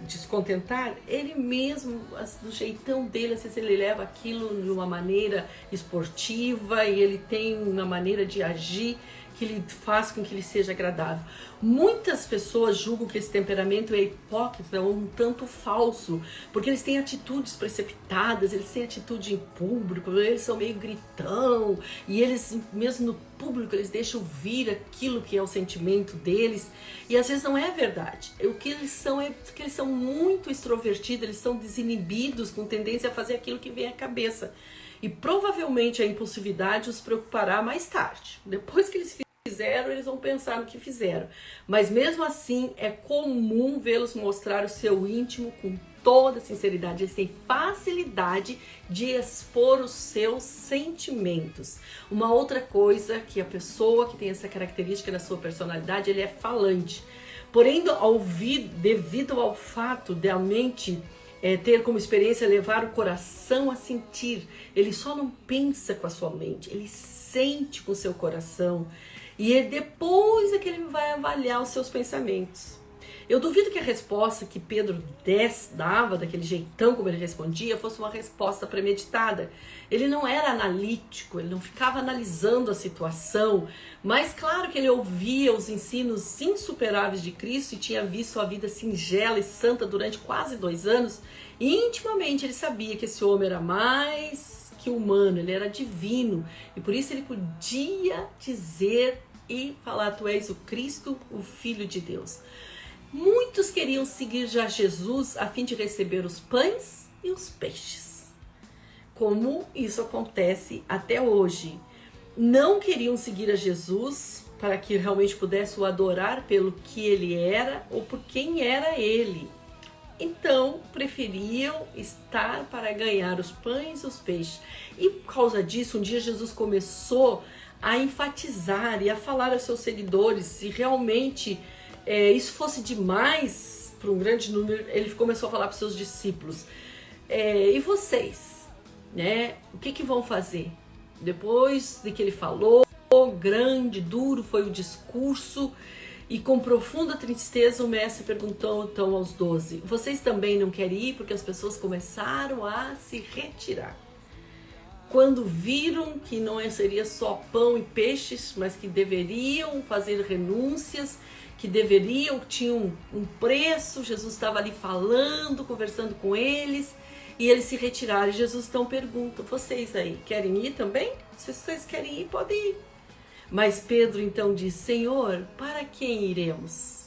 descontentar, ele mesmo, do jeitão dele, às vezes ele leva aquilo de uma maneira esportiva e ele tem uma maneira de agir que lhe faz com que ele seja agradável. Muitas pessoas julgam que esse temperamento é hipócrita ou um tanto falso, porque eles têm atitudes precipitadas, eles têm atitude em público, eles são meio gritão, e eles, mesmo no público, eles deixam vir aquilo que é o sentimento deles, e às vezes não é verdade. O que eles são é que eles são muito extrovertidos, eles são desinibidos, com tendência a fazer aquilo que vem à cabeça. E provavelmente a impulsividade os preocupará mais tarde. Depois que eles fizeram, eles vão pensar no que fizeram. Mas mesmo assim, é comum vê-los mostrar o seu íntimo com toda sinceridade. Eles têm facilidade de expor os seus sentimentos. Uma outra coisa que a pessoa que tem essa característica na sua personalidade, ele é falante. Porém, devido ao fato de a mente ter como experiência levar o coração a sentir, ele só não pensa com a sua mente, ele sente com o seu coração. E é depois que ele vai avaliar os seus pensamentos. Eu duvido que a resposta que Pedro dava, daquele jeitão como ele respondia, fosse uma resposta premeditada. Ele não era analítico, ele não ficava analisando a situação, mas claro que ele ouvia os ensinos insuperáveis de Cristo e tinha visto a vida singela e santa durante quase 2 anos. E intimamente ele sabia que esse homem era mais que humano, ele era divino. E por isso ele podia dizer e falar: tu és o Cristo, o Filho de Deus. Muitos queriam seguir já Jesus a fim de receber os pães e os peixes. Como isso acontece até hoje. Não queriam seguir a Jesus para que realmente pudesse o adorar pelo que ele era ou por quem era ele. Então, preferiam estar para ganhar os pães e os peixes. E por causa disso, um dia Jesus começou a enfatizar e a falar aos seus seguidores se realmente isso fosse demais para um grande número. Ele começou a falar para os seus discípulos: e vocês, né? O que vão fazer? Depois de que ele falou, grande, duro foi o discurso, e com profunda tristeza o mestre perguntou então aos 12: vocês também não querem ir? Porque as pessoas começaram a se retirar. Quando viram que não seria só pão e peixes, mas que deveriam fazer renúncias, que tinham um preço, Jesus estava ali falando, conversando com eles, e eles se retiraram. E Jesus então pergunta: vocês aí querem ir também? Se vocês querem ir, podem ir. Mas Pedro então diz: Senhor, para quem iremos?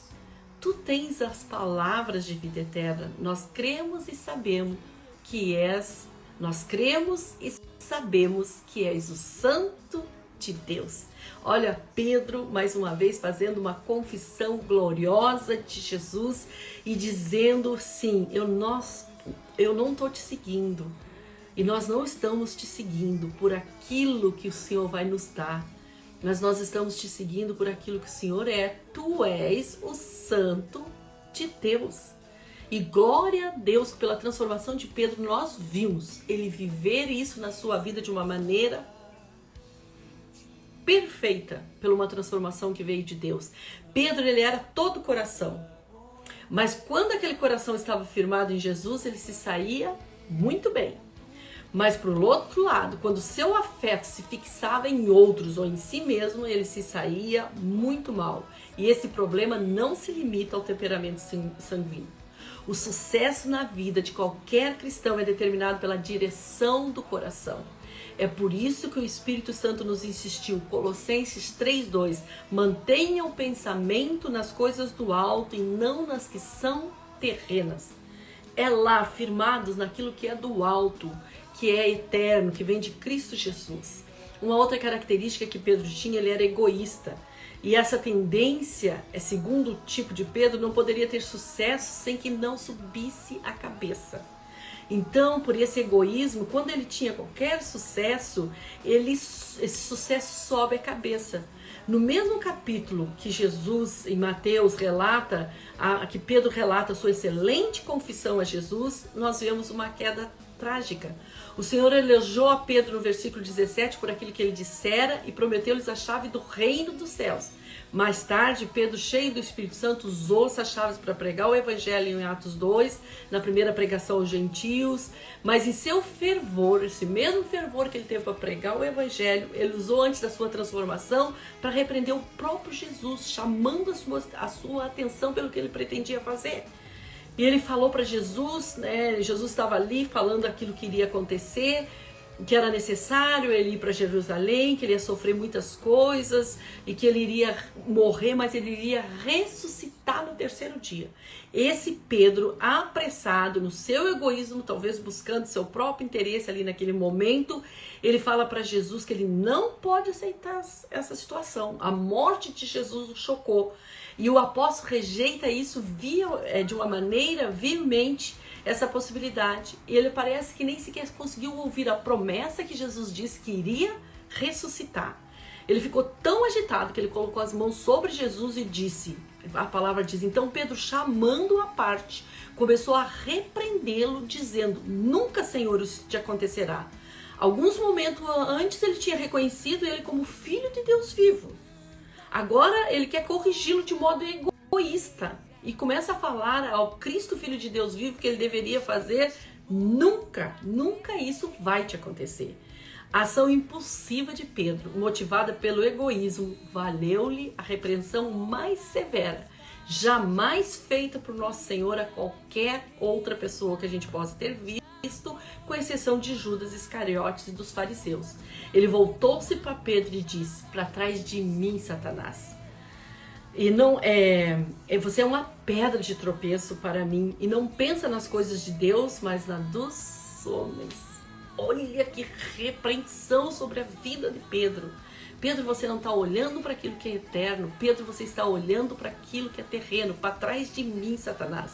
Tu tens as palavras de vida eterna. Nós cremos e sabemos que és o Santo de Deus. Olha, Pedro, mais uma vez, fazendo uma confissão gloriosa de Jesus e dizendo: sim, eu não estou te seguindo, e nós não estamos te seguindo por aquilo que o Senhor vai nos dar, mas nós estamos te seguindo por aquilo que o Senhor é. Tu és o Santo de Deus. E glória a Deus, pela transformação de Pedro, nós vimos ele viver isso na sua vida de uma maneira perfeita, pela uma transformação que veio de Deus. Pedro, ele era todo coração, mas quando aquele coração estava firmado em Jesus, ele se saía muito bem. Mas por outro lado, quando seu afeto se fixava em outros ou em si mesmo, ele se saía muito mal. E esse problema não se limita ao temperamento sanguíneo. O sucesso na vida de qualquer cristão é determinado pela direção do coração. É por isso que o Espírito Santo nos insistiu, Colossenses 3:2, mantenha o pensamento nas coisas do alto e não nas que são terrenas. É lá, firmados naquilo que é do alto, que é eterno, que vem de Cristo Jesus. Uma outra característica que Pedro tinha, ele era egoísta. E essa tendência, segundo o tipo de Pedro, não poderia ter sucesso sem que não subisse a cabeça. Então, por esse egoísmo, quando ele tinha qualquer sucesso, esse sucesso sobe a cabeça. No mesmo capítulo que Jesus, em Mateus, que Pedro relata a sua excelente confissão a Jesus, nós vemos uma queda trágica. O Senhor elogiou a Pedro no versículo 17 por aquilo que ele dissera e prometeu-lhes a chave do reino dos céus. Mais tarde, Pedro, cheio do Espírito Santo, usou essas chaves para pregar o Evangelho em Atos 2, na primeira pregação aos gentios, mas em seu fervor, esse mesmo fervor que ele teve para pregar o Evangelho, ele usou antes da sua transformação para repreender o próprio Jesus, chamando a sua atenção pelo que ele pretendia fazer. E ele falou para Jesus, né? Jesus estava ali falando aquilo que iria acontecer, que era necessário ele ir para Jerusalém, que ele ia sofrer muitas coisas e que ele iria morrer, mas ele iria ressuscitar no terceiro dia. Esse Pedro, apressado no seu egoísmo, talvez buscando seu próprio interesse ali naquele momento, ele fala para Jesus que ele não pode aceitar essa situação. A morte de Jesus o chocou. E o apóstolo rejeita isso de uma maneira veemente, essa possibilidade. E ele parece que nem sequer conseguiu ouvir a promessa que Jesus disse que iria ressuscitar. Ele ficou tão agitado que ele colocou as mãos sobre Jesus e disse, a palavra diz, então Pedro, chamando-o à parte, começou a repreendê-lo, dizendo, nunca, Senhor, isso te acontecerá. Alguns momentos antes ele tinha reconhecido ele como filho de Deus vivo. Agora ele quer corrigi-lo de modo egoísta e começa a falar ao Cristo, Filho de Deus vivo, que ele deveria fazer. Nunca, nunca isso vai te acontecer. A ação impulsiva de Pedro, motivada pelo egoísmo, valeu-lhe a repreensão mais severa, jamais feita por nosso Senhor a qualquer outra pessoa que a gente possa ter visto, com exceção de Judas Iscariotes e dos fariseus. Ele voltou-se para Pedro e disse, para trás de mim, Satanás. E não você é uma pedra de tropeço para mim e não pensa nas coisas de Deus, mas na dos homens. Olha que repreensão sobre a vida de Pedro. Pedro, você não está olhando para aquilo que é eterno. Pedro, você está olhando para aquilo que é terreno. Para trás de mim, Satanás.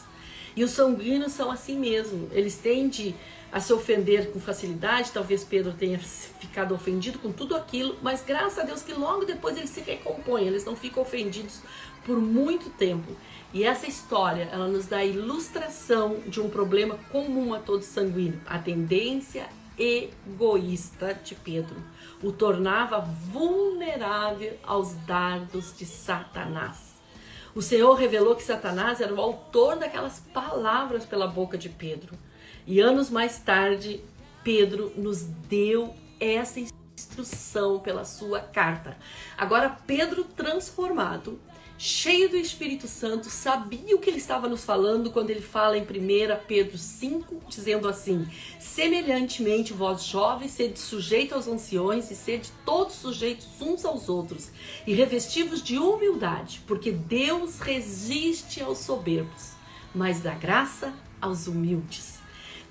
E os sanguíneos são assim mesmo. Eles tendem a se ofender com facilidade. Talvez Pedro tenha ficado ofendido com tudo aquilo, mas graças a Deus que logo depois eles se recompõem, eles não ficam ofendidos por muito tempo. E essa história, ela nos dá a ilustração de um problema comum a todo sanguíneo, a tendência egoísta de Pedro. O tornava vulnerável aos dardos de Satanás. O Senhor revelou que Satanás era o autor daquelas palavras pela boca de Pedro. E anos mais tarde, Pedro nos deu essa instrução pela sua carta. Agora, Pedro transformado, cheio do Espírito Santo, sabia o que ele estava nos falando quando ele fala em 1 Pedro 5, dizendo assim, semelhantemente, vós jovens, sede sujeitos aos anciões e sede todos sujeitos uns aos outros e revestivos de humildade, porque Deus resiste aos soberbos, mas dá graça aos humildes.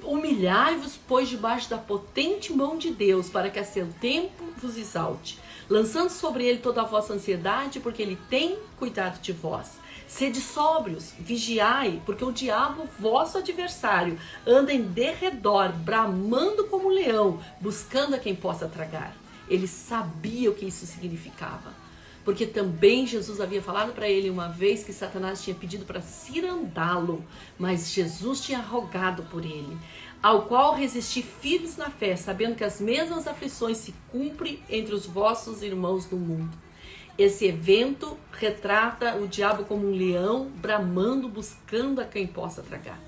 Humilhai-vos, pois, debaixo da potente mão de Deus, para que a seu tempo vos exalte, lançando sobre ele toda a vossa ansiedade, porque ele tem cuidado de vós. Sede sóbrios, vigiai, porque o diabo, vosso adversário, anda em derredor, bramando como um leão, buscando a quem possa tragar. Ele sabia o que isso significava, porque também Jesus havia falado para ele uma vez que Satanás tinha pedido para cirandá-lo, mas Jesus tinha rogado por ele, ao qual resisti firmes na fé, sabendo que as mesmas aflições se cumprem entre os vossos irmãos no mundo. Esse evento retrata o diabo como um leão, bramando, buscando a quem possa tragar.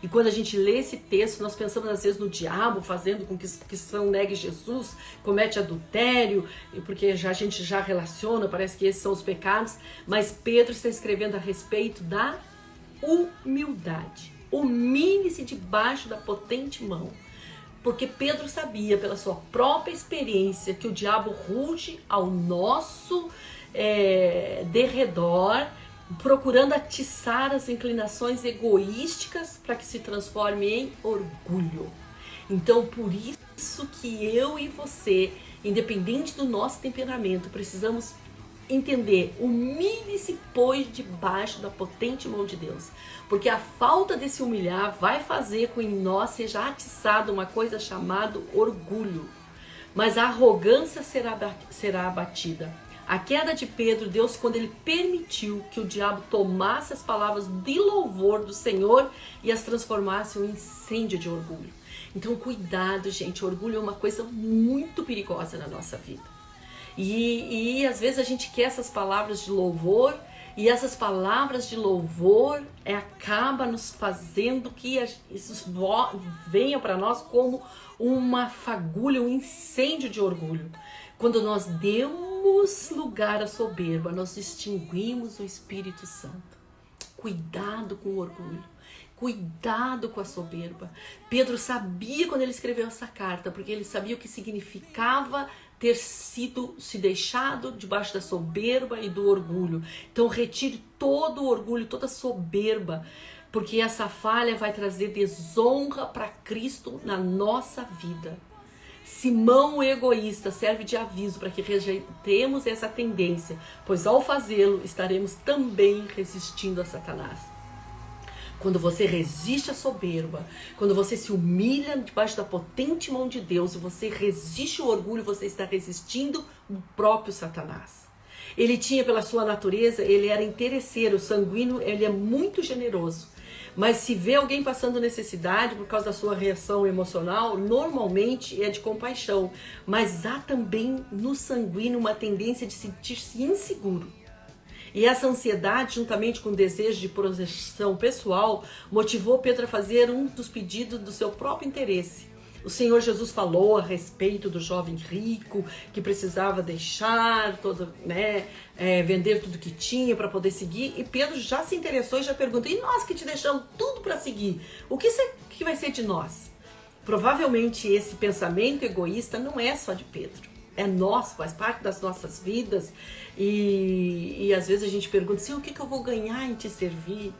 E quando a gente lê esse texto, nós pensamos às vezes no diabo fazendo com que o cristão negue Jesus, comete adultério, porque a gente já relaciona, parece que esses são os pecados, mas Pedro está escrevendo a respeito da humildade. Humilhe-se debaixo da potente mão, porque Pedro sabia pela sua própria experiência que o diabo ruge ao nosso derredor, procurando atiçar as inclinações egoísticas para que se transforme em orgulho. Então, por isso que eu e você, independente do nosso temperamento, precisamos entender, humilhe-se, pois, debaixo da potente mão de Deus. Porque a falta desse humilhar vai fazer com que em nós seja atiçado uma coisa chamada orgulho. Mas a arrogância será abatida. A queda de Pedro, Deus, quando ele permitiu que o diabo tomasse as palavras de louvor do Senhor e as transformasse em um incêndio de orgulho. Então, cuidado, gente, orgulho é uma coisa muito perigosa na nossa vida. E às vezes a gente quer essas palavras de louvor, e essas palavras de louvor acaba nos fazendo que isso venha para nós como uma fagulha, um incêndio de orgulho. Quando nós demos lugar à soberba, nós extinguimos o Espírito Santo. Cuidado com o orgulho. Cuidado com a soberba. Pedro sabia quando ele escreveu essa carta, porque ele sabia o que significava ter sido se deixado debaixo da soberba e do orgulho. Então retire todo o orgulho, toda a soberba, porque essa falha vai trazer desonra para Cristo na nossa vida. Simão o egoísta serve de aviso para que rejeitemos essa tendência, pois ao fazê-lo estaremos também resistindo a Satanás. Quando você resiste à soberba, quando você se humilha debaixo da potente mão de Deus e você resiste ao orgulho, você está resistindo o próprio Satanás. Ele tinha, pela sua natureza, ele era interesseiro, sanguíneo, ele é muito generoso. Mas se vê alguém passando necessidade por causa da sua reação emocional, normalmente é de compaixão. Mas há também no sanguíneo uma tendência de sentir-se inseguro. E essa ansiedade, juntamente com o desejo de proteção pessoal, motivou Pedro a fazer um dos pedidos do seu próprio interesse. O Senhor Jesus falou a respeito do jovem rico que precisava deixar, vender tudo que tinha para poder seguir. E Pedro já se interessou e já perguntou: e nós que te deixamos tudo para seguir? O que vai ser de nós? Provavelmente esse pensamento egoísta não é só de Pedro. É nosso, faz parte das nossas vidas. E às vezes a gente pergunta assim: o que eu vou ganhar em te servir?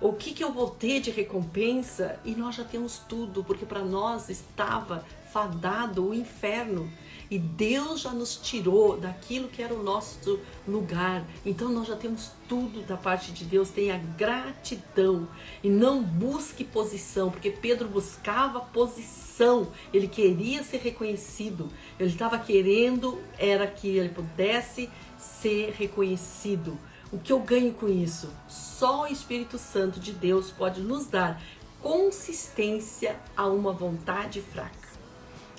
O que eu vou ter de recompensa? E nós já temos tudo, porque para nós estava fadado o inferno. E Deus já nos tirou daquilo que era o nosso lugar. Então nós já temos tudo da parte de Deus. Tenha gratidão e não busque posição, porque Pedro buscava posição. Ele queria ser reconhecido. Ele estava querendo era que ele pudesse ser reconhecido. O que eu ganho com isso? Só o Espírito Santo de Deus pode nos dar consistência a uma vontade fraca.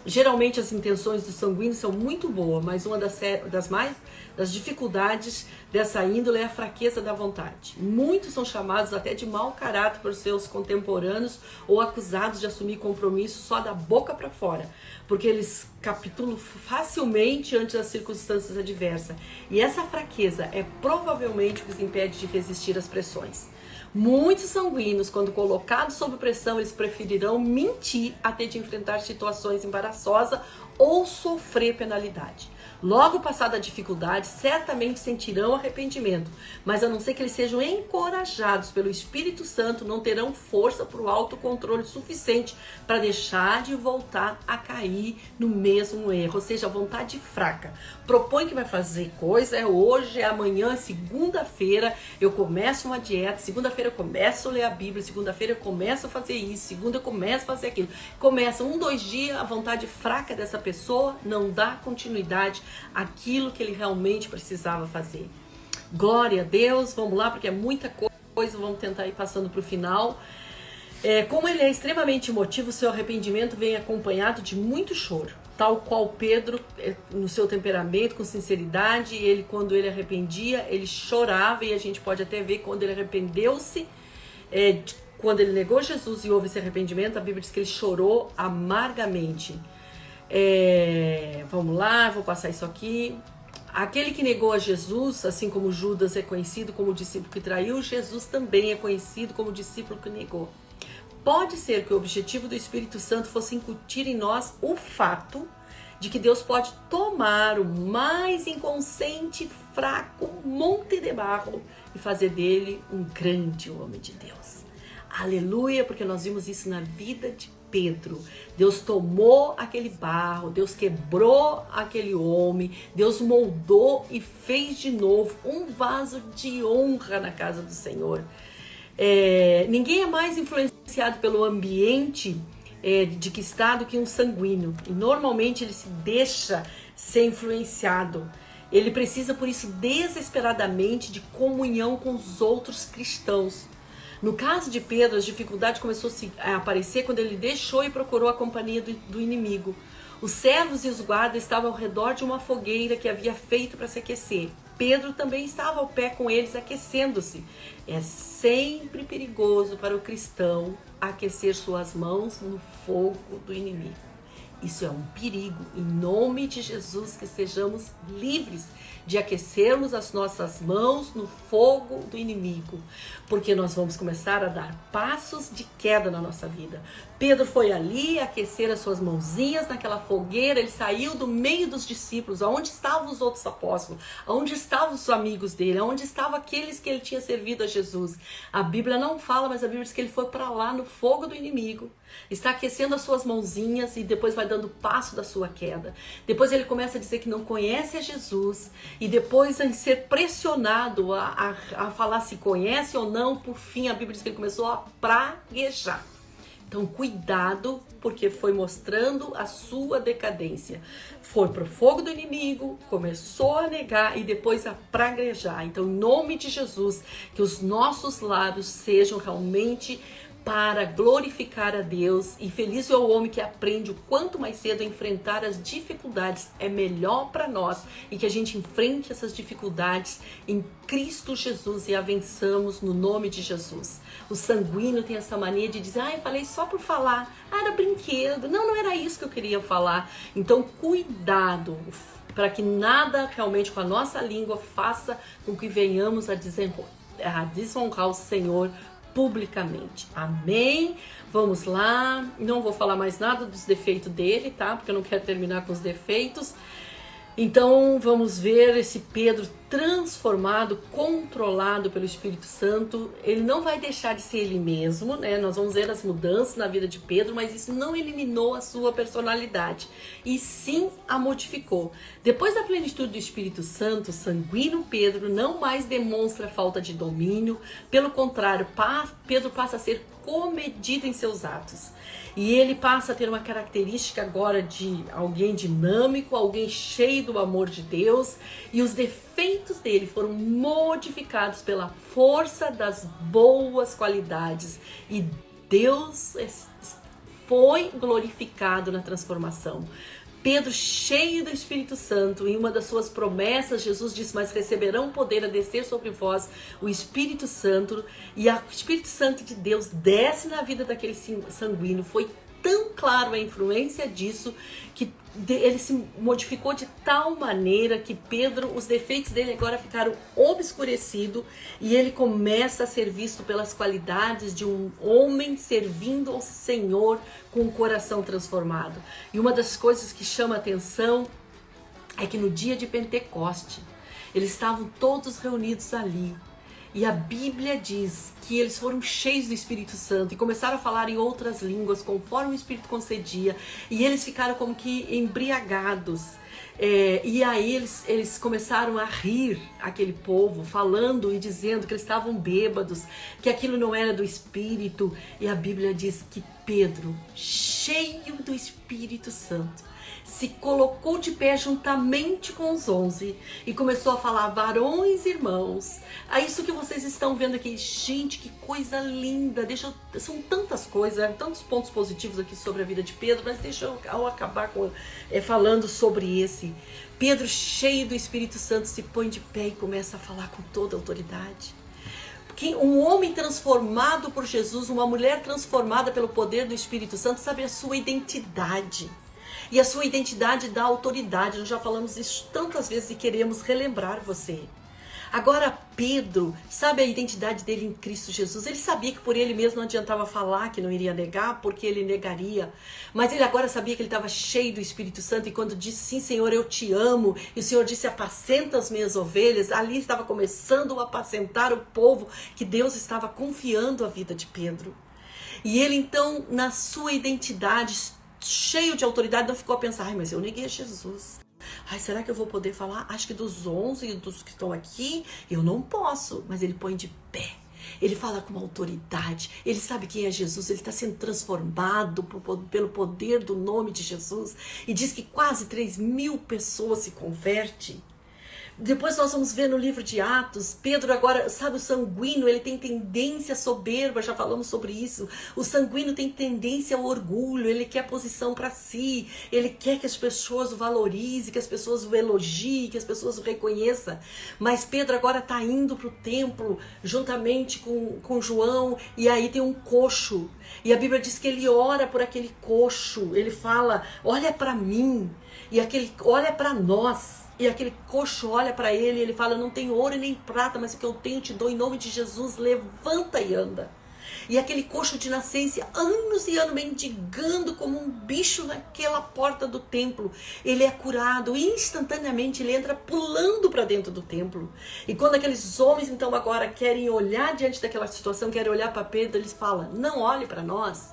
Geralmente as intenções do sanguíneo são muito boas, mas uma das dificuldades dessa índole é a fraqueza da vontade. Muitos são chamados até de mau caráter por seus contemporâneos ou acusados de assumir compromisso só da boca para fora, porque eles capitulam facilmente ante as circunstâncias adversas. E essa fraqueza é provavelmente o que os impede de resistir às pressões. Muitos sanguíneos, quando colocados sob pressão, eles preferirão mentir até de enfrentar situações embaraçosas ou sofrer penalidade. Logo passada a dificuldade, certamente sentirão arrependimento, mas a não ser que eles sejam encorajados pelo Espírito Santo, não terão força para o autocontrole suficiente para deixar de voltar a cair no mesmo erro, ou seja, a vontade fraca. Propõe que vai fazer coisa, é hoje, é amanhã, segunda-feira eu começo uma dieta, segunda-feira eu começo a ler a Bíblia, segunda-feira eu começo a fazer isso, segunda eu começo a fazer aquilo. Começa 2 dias, a vontade fraca dessa pessoa não dá continuidade àquilo que ele realmente precisava fazer. Glória a Deus, vamos lá, porque é muita coisa, vamos tentar ir passando para o final. Como ele é extremamente emotivo, seu arrependimento vem acompanhado de muito choro. Tal qual Pedro, no seu temperamento, com sinceridade, ele, quando ele arrependia, ele chorava, e a gente pode até ver quando ele arrependeu-se, quando ele negou Jesus e houve esse arrependimento, a Bíblia diz que ele chorou amargamente. Vamos lá, vou passar isso aqui. Aquele que negou a Jesus, assim como Judas é conhecido como o discípulo que traiu, Jesus também é conhecido como o discípulo que negou. Pode ser que o objetivo do Espírito Santo fosse incutir em nós o fato de que Deus pode tomar o mais inconsciente, fraco monte de barro e fazer dele um grande homem de Deus. Aleluia, porque nós vimos isso na vida de Pedro. Deus tomou aquele barro, Deus quebrou aquele homem, Deus moldou e fez de novo um vaso de honra na casa do Senhor. Ninguém é mais influenciado pelo ambiente de que está do que um sanguíneo. E normalmente ele se deixa ser influenciado. Ele precisa, por isso, desesperadamente de comunhão com os outros cristãos. No caso de Pedro, as dificuldades começaram a aparecer quando ele deixou e procurou a companhia do inimigo. Os servos e os guardas estavam ao redor de uma fogueira que havia feito para se aquecer. Pedro também estava ao pé com eles, aquecendo-se. É sempre perigoso para o cristão aquecer suas mãos no fogo do inimigo. Isso é um perigo. Em nome de Jesus, que sejamos livres de aquecermos as nossas mãos no fogo do inimigo, porque nós vamos começar a dar passos de queda na nossa vida. Pedro foi ali aquecer as suas mãozinhas naquela fogueira, ele saiu do meio dos discípulos. Aonde estavam os outros apóstolos? Aonde estavam os amigos dele? Aonde estavam aqueles que ele tinha servido a Jesus? A Bíblia não fala, mas a Bíblia diz que ele foi para lá no fogo do inimigo, está aquecendo as suas mãozinhas e depois vai dando passo da sua queda. Depois ele começa a dizer que não conhece a Jesus e depois em ser pressionado a falar se conhece ou não, por fim a Bíblia diz que ele começou a praguejar. Então cuidado, porque foi mostrando a sua decadência. Foi pro fogo do inimigo, começou a negar e depois a praguejar. Então em nome de Jesus, que os nossos lábios sejam realmente para glorificar a Deus, e feliz é o homem que aprende o quanto mais cedo a enfrentar as dificuldades. É melhor para nós e que a gente enfrente essas dificuldades em Cristo Jesus e a vençamos no nome de Jesus. O sanguíneo tem essa mania de dizer, eu falei só por falar, era brinquedo, não era isso que eu queria falar. Então cuidado para que nada realmente com a nossa língua faça com que venhamos a desonrar o Senhor publicamente. Amém? Vamos lá. Não vou falar mais nada dos defeitos dele, tá? Porque eu não quero terminar com os defeitos. Então, vamos ver esse Pedro transformado, controlado pelo Espírito Santo. Ele não vai deixar de ser ele mesmo, né? Nós vamos ver as mudanças na vida de Pedro, mas isso não eliminou a sua personalidade, e sim a modificou. Depois da plenitude do Espírito Santo, o sanguíneo Pedro não mais demonstra falta de domínio. Pelo contrário, Pedro passa a ser comedido em seus atos. E ele passa a ter uma característica agora de alguém dinâmico, alguém cheio do amor de Deus, e os defeitos dele foram modificados pela força das boas qualidades. E Deus foi glorificado na transformação. Pedro, cheio do Espírito Santo, em uma das suas promessas, Jesus disse, mas receberão poder a descer sobre vós o Espírito Santo, e o Espírito Santo de Deus desce na vida daquele sanguíneo. Foi tão claro a influência disso, que ele se modificou de tal maneira que Pedro, os defeitos dele agora ficaram obscurecidos, e ele começa a ser visto pelas qualidades de um homem servindo ao Senhor com o coração transformado. E uma das coisas que chama a atenção é que no dia de Pentecoste, eles estavam todos reunidos ali. E a Bíblia diz que eles foram cheios do Espírito Santo e começaram a falar em outras línguas conforme o Espírito concedia. E eles ficaram como que embriagados. E aí eles começaram a rir, aquele povo, falando e dizendo que eles estavam bêbados, que aquilo não era do Espírito. E a Bíblia diz que Pedro, cheio do Espírito Santo, se colocou de pé juntamente com os 11 e começou a falar, varões e irmãos. É isso que vocês estão vendo aqui. Gente, que coisa linda. São tantas coisas, tantos pontos positivos aqui sobre a vida de Pedro, mas deixa eu acabar falando sobre esse. Pedro, cheio do Espírito Santo, se põe de pé e começa a falar com toda a autoridade. Um homem transformado por Jesus, uma mulher transformada pelo poder do Espírito Santo, sabe a sua identidade. E a sua identidade dá autoridade. Nós já falamos isso tantas vezes e queremos relembrar você. Agora Pedro, sabe a identidade dele em Cristo Jesus? Ele sabia que por ele mesmo não adiantava falar que não iria negar, porque ele negaria. Mas ele agora sabia que ele estava cheio do Espírito Santo, e quando disse, sim Senhor, eu te amo, e o Senhor disse, apacenta as minhas ovelhas, ali estava começando a apacentar o povo que Deus estava confiando a vida de Pedro. E ele então, na sua identidade, cheio de autoridade, não ficou a pensar, mas eu neguei a Jesus. Será que eu vou poder falar? Acho que dos 11 e dos que estão aqui, eu não posso. Mas ele põe de pé. Ele fala com autoridade. Ele sabe quem é Jesus. Ele está sendo transformado pelo poder do nome de Jesus. E diz que quase 3.000 pessoas se convertem. Depois nós vamos ver no livro de Atos, Pedro agora, sabe, o sanguíneo, ele tem tendência à soberba, já falamos sobre isso. O sanguíneo tem tendência ao orgulho, ele quer posição para si, ele quer que as pessoas o valorizem, que as pessoas o elogiem, que as pessoas o reconheçam. Mas Pedro agora está indo para o templo, juntamente com João, e aí tem um coxo. E a Bíblia diz que ele ora por aquele coxo, ele fala, olha para mim, e aquele olha para nós. E aquele coxo olha para ele e ele fala, não tenho ouro e nem prata, mas o que eu tenho te dou em nome de Jesus, levanta e anda. E aquele coxo de nascença, anos e anos, mendigando como um bicho naquela porta do templo, ele é curado e instantaneamente ele entra pulando para dentro do templo. E quando aqueles homens então agora querem olhar diante daquela situação, querem olhar para Pedro, eles falam, não olhe para nós.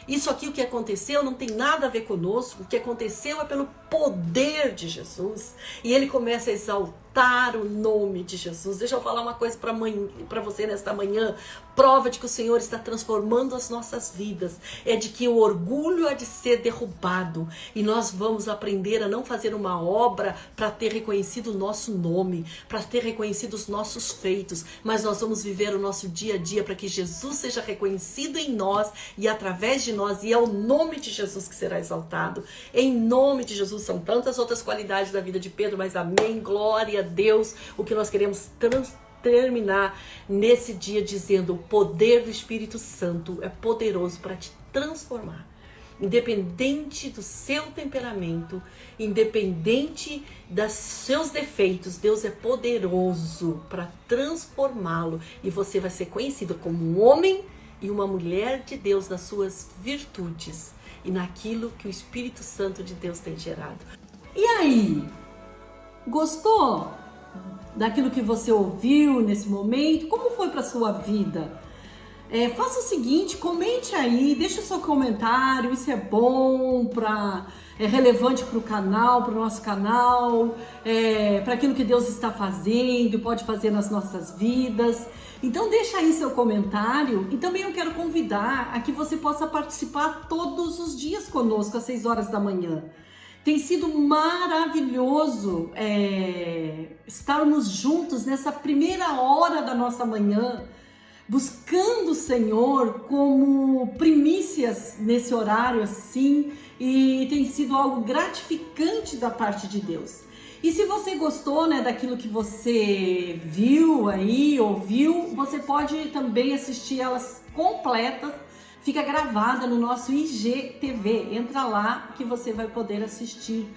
Isso aqui, o que aconteceu, não tem nada a ver conosco. O que aconteceu é pelo poder de Jesus. E ele começa a exaltar o nome de Jesus. Deixa eu falar uma coisa para você nesta manhã. Prova de que o Senhor está transformando as nossas vidas. É de que o orgulho há de ser derrubado. E nós vamos aprender a não fazer uma obra para ter reconhecido o nosso nome, para ter reconhecido os nossos feitos. Mas nós vamos viver o nosso dia a dia para que Jesus seja reconhecido em nós e através de nós. E é o nome de Jesus que será exaltado. Em nome de Jesus. São tantas outras qualidades da vida de Pedro, mas amém, glória a Deus. O que nós queremos terminar nesse dia dizendo, o poder do Espírito Santo é poderoso para te transformar. Independente do seu temperamento, independente dos seus defeitos, Deus é poderoso para transformá-lo. E você vai ser conhecido como um homem e uma mulher de Deus nas suas virtudes e naquilo que o Espírito Santo de Deus tem gerado. E aí? Gostou daquilo que você ouviu nesse momento? Como foi para sua vida? Faça o seguinte, comente aí, deixa o seu comentário, isso é bom, é relevante para o canal, para o nosso canal, para aquilo que Deus está fazendo, pode fazer nas nossas vidas. Então deixa aí seu comentário e também eu quero convidar a que você possa participar todos os dias conosco às 6 horas da manhã. Tem sido maravilhoso estarmos juntos nessa primeira hora da nossa manhã, buscando o Senhor como primícias nesse horário assim, e tem sido algo gratificante da parte de Deus. E se você gostou, né, daquilo que você viu aí, ouviu, você pode também assistir elas completas, fica gravada no nosso IGTV. Entra lá que você vai poder assistir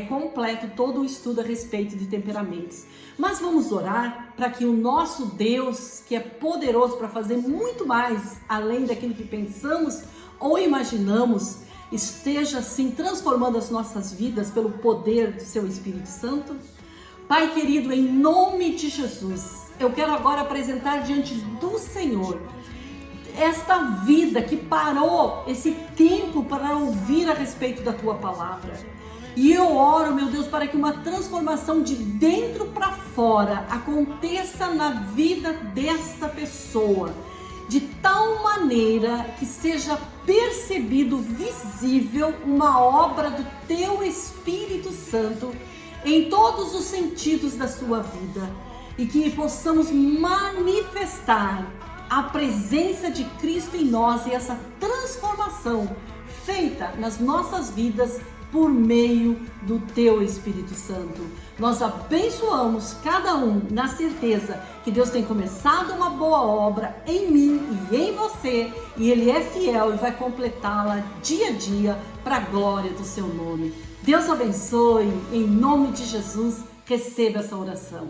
completo todo o estudo a respeito de temperamentos. Mas vamos orar para que o nosso Deus, que é poderoso para fazer muito mais além daquilo que pensamos ou imaginamos, esteja assim transformando as nossas vidas pelo poder do seu Espírito Santo. Pai querido, em nome de Jesus, eu quero agora apresentar diante do Senhor esta vida que parou esse tempo para ouvir a respeito da tua palavra. E eu oro, meu Deus, para que uma transformação de dentro para fora aconteça na vida desta pessoa, de tal maneira que seja percebido, visível, uma obra do teu Espírito Santo em todos os sentidos da sua vida, e que possamos manifestar a presença de Cristo em nós e essa transformação feita nas nossas vidas por meio do teu Espírito Santo. Nós abençoamos cada um na certeza que Deus tem começado uma boa obra em mim e em você, e Ele é fiel e vai completá-la dia a dia para a glória do seu nome. Deus abençoe, em nome de Jesus, receba essa oração.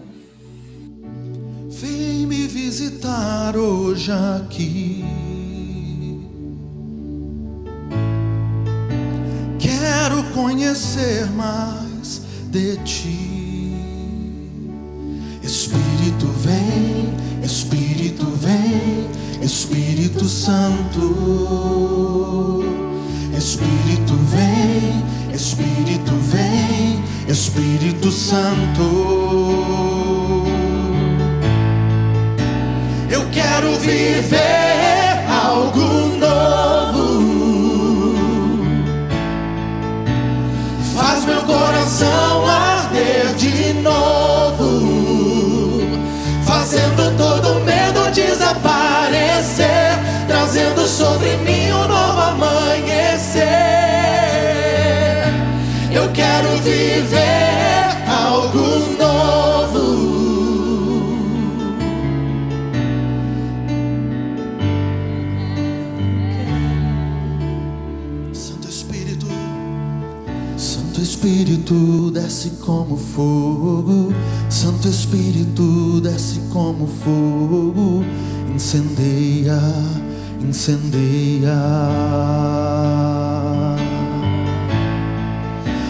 Vem me visitar hoje aqui. Quero conhecer mais de ti. Espírito vem, Espírito vem, Espírito Santo. Espírito vem, Espírito vem, Espírito Santo. Eu quero viver algo novo. Faz meu coração arder de novo. viver algo novo. Santo Espírito, Santo Espírito, desce como fogo. Santo Espírito, desce como fogo. Incendeia, incendeia.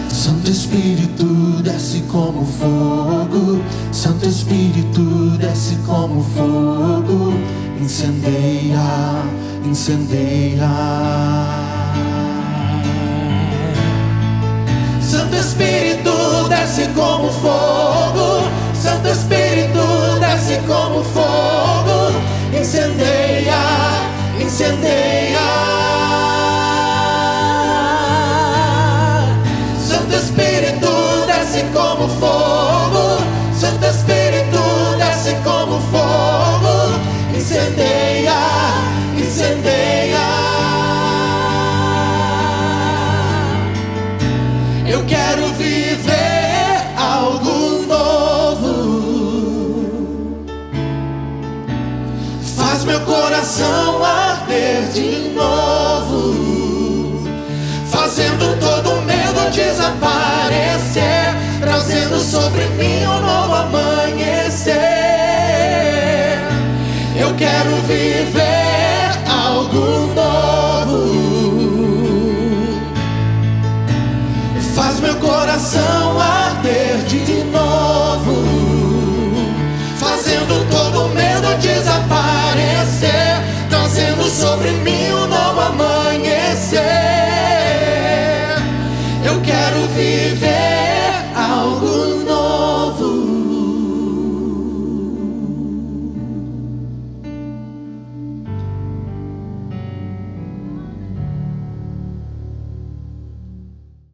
Santo Espírito, desce como fogo. Santo Espírito, desce como fogo. Incendeia, incendeia. Santo Espírito, desce como fogo. Santo Espírito, desce como fogo. Incendeia, incendeia. Santo Espírito, desce como fogo. Santo Espírito, desce como fogo. Incendeia, incendeia. Eu quero viver algo novo. Faz meu coração arder de novo, fazendo todo medo desaparecer, trazendo sobre mim um novo amanhecer. Eu quero viver algo novo. Faz meu coração arder de novo, fazendo todo medo desaparecer, trazendo sobre mim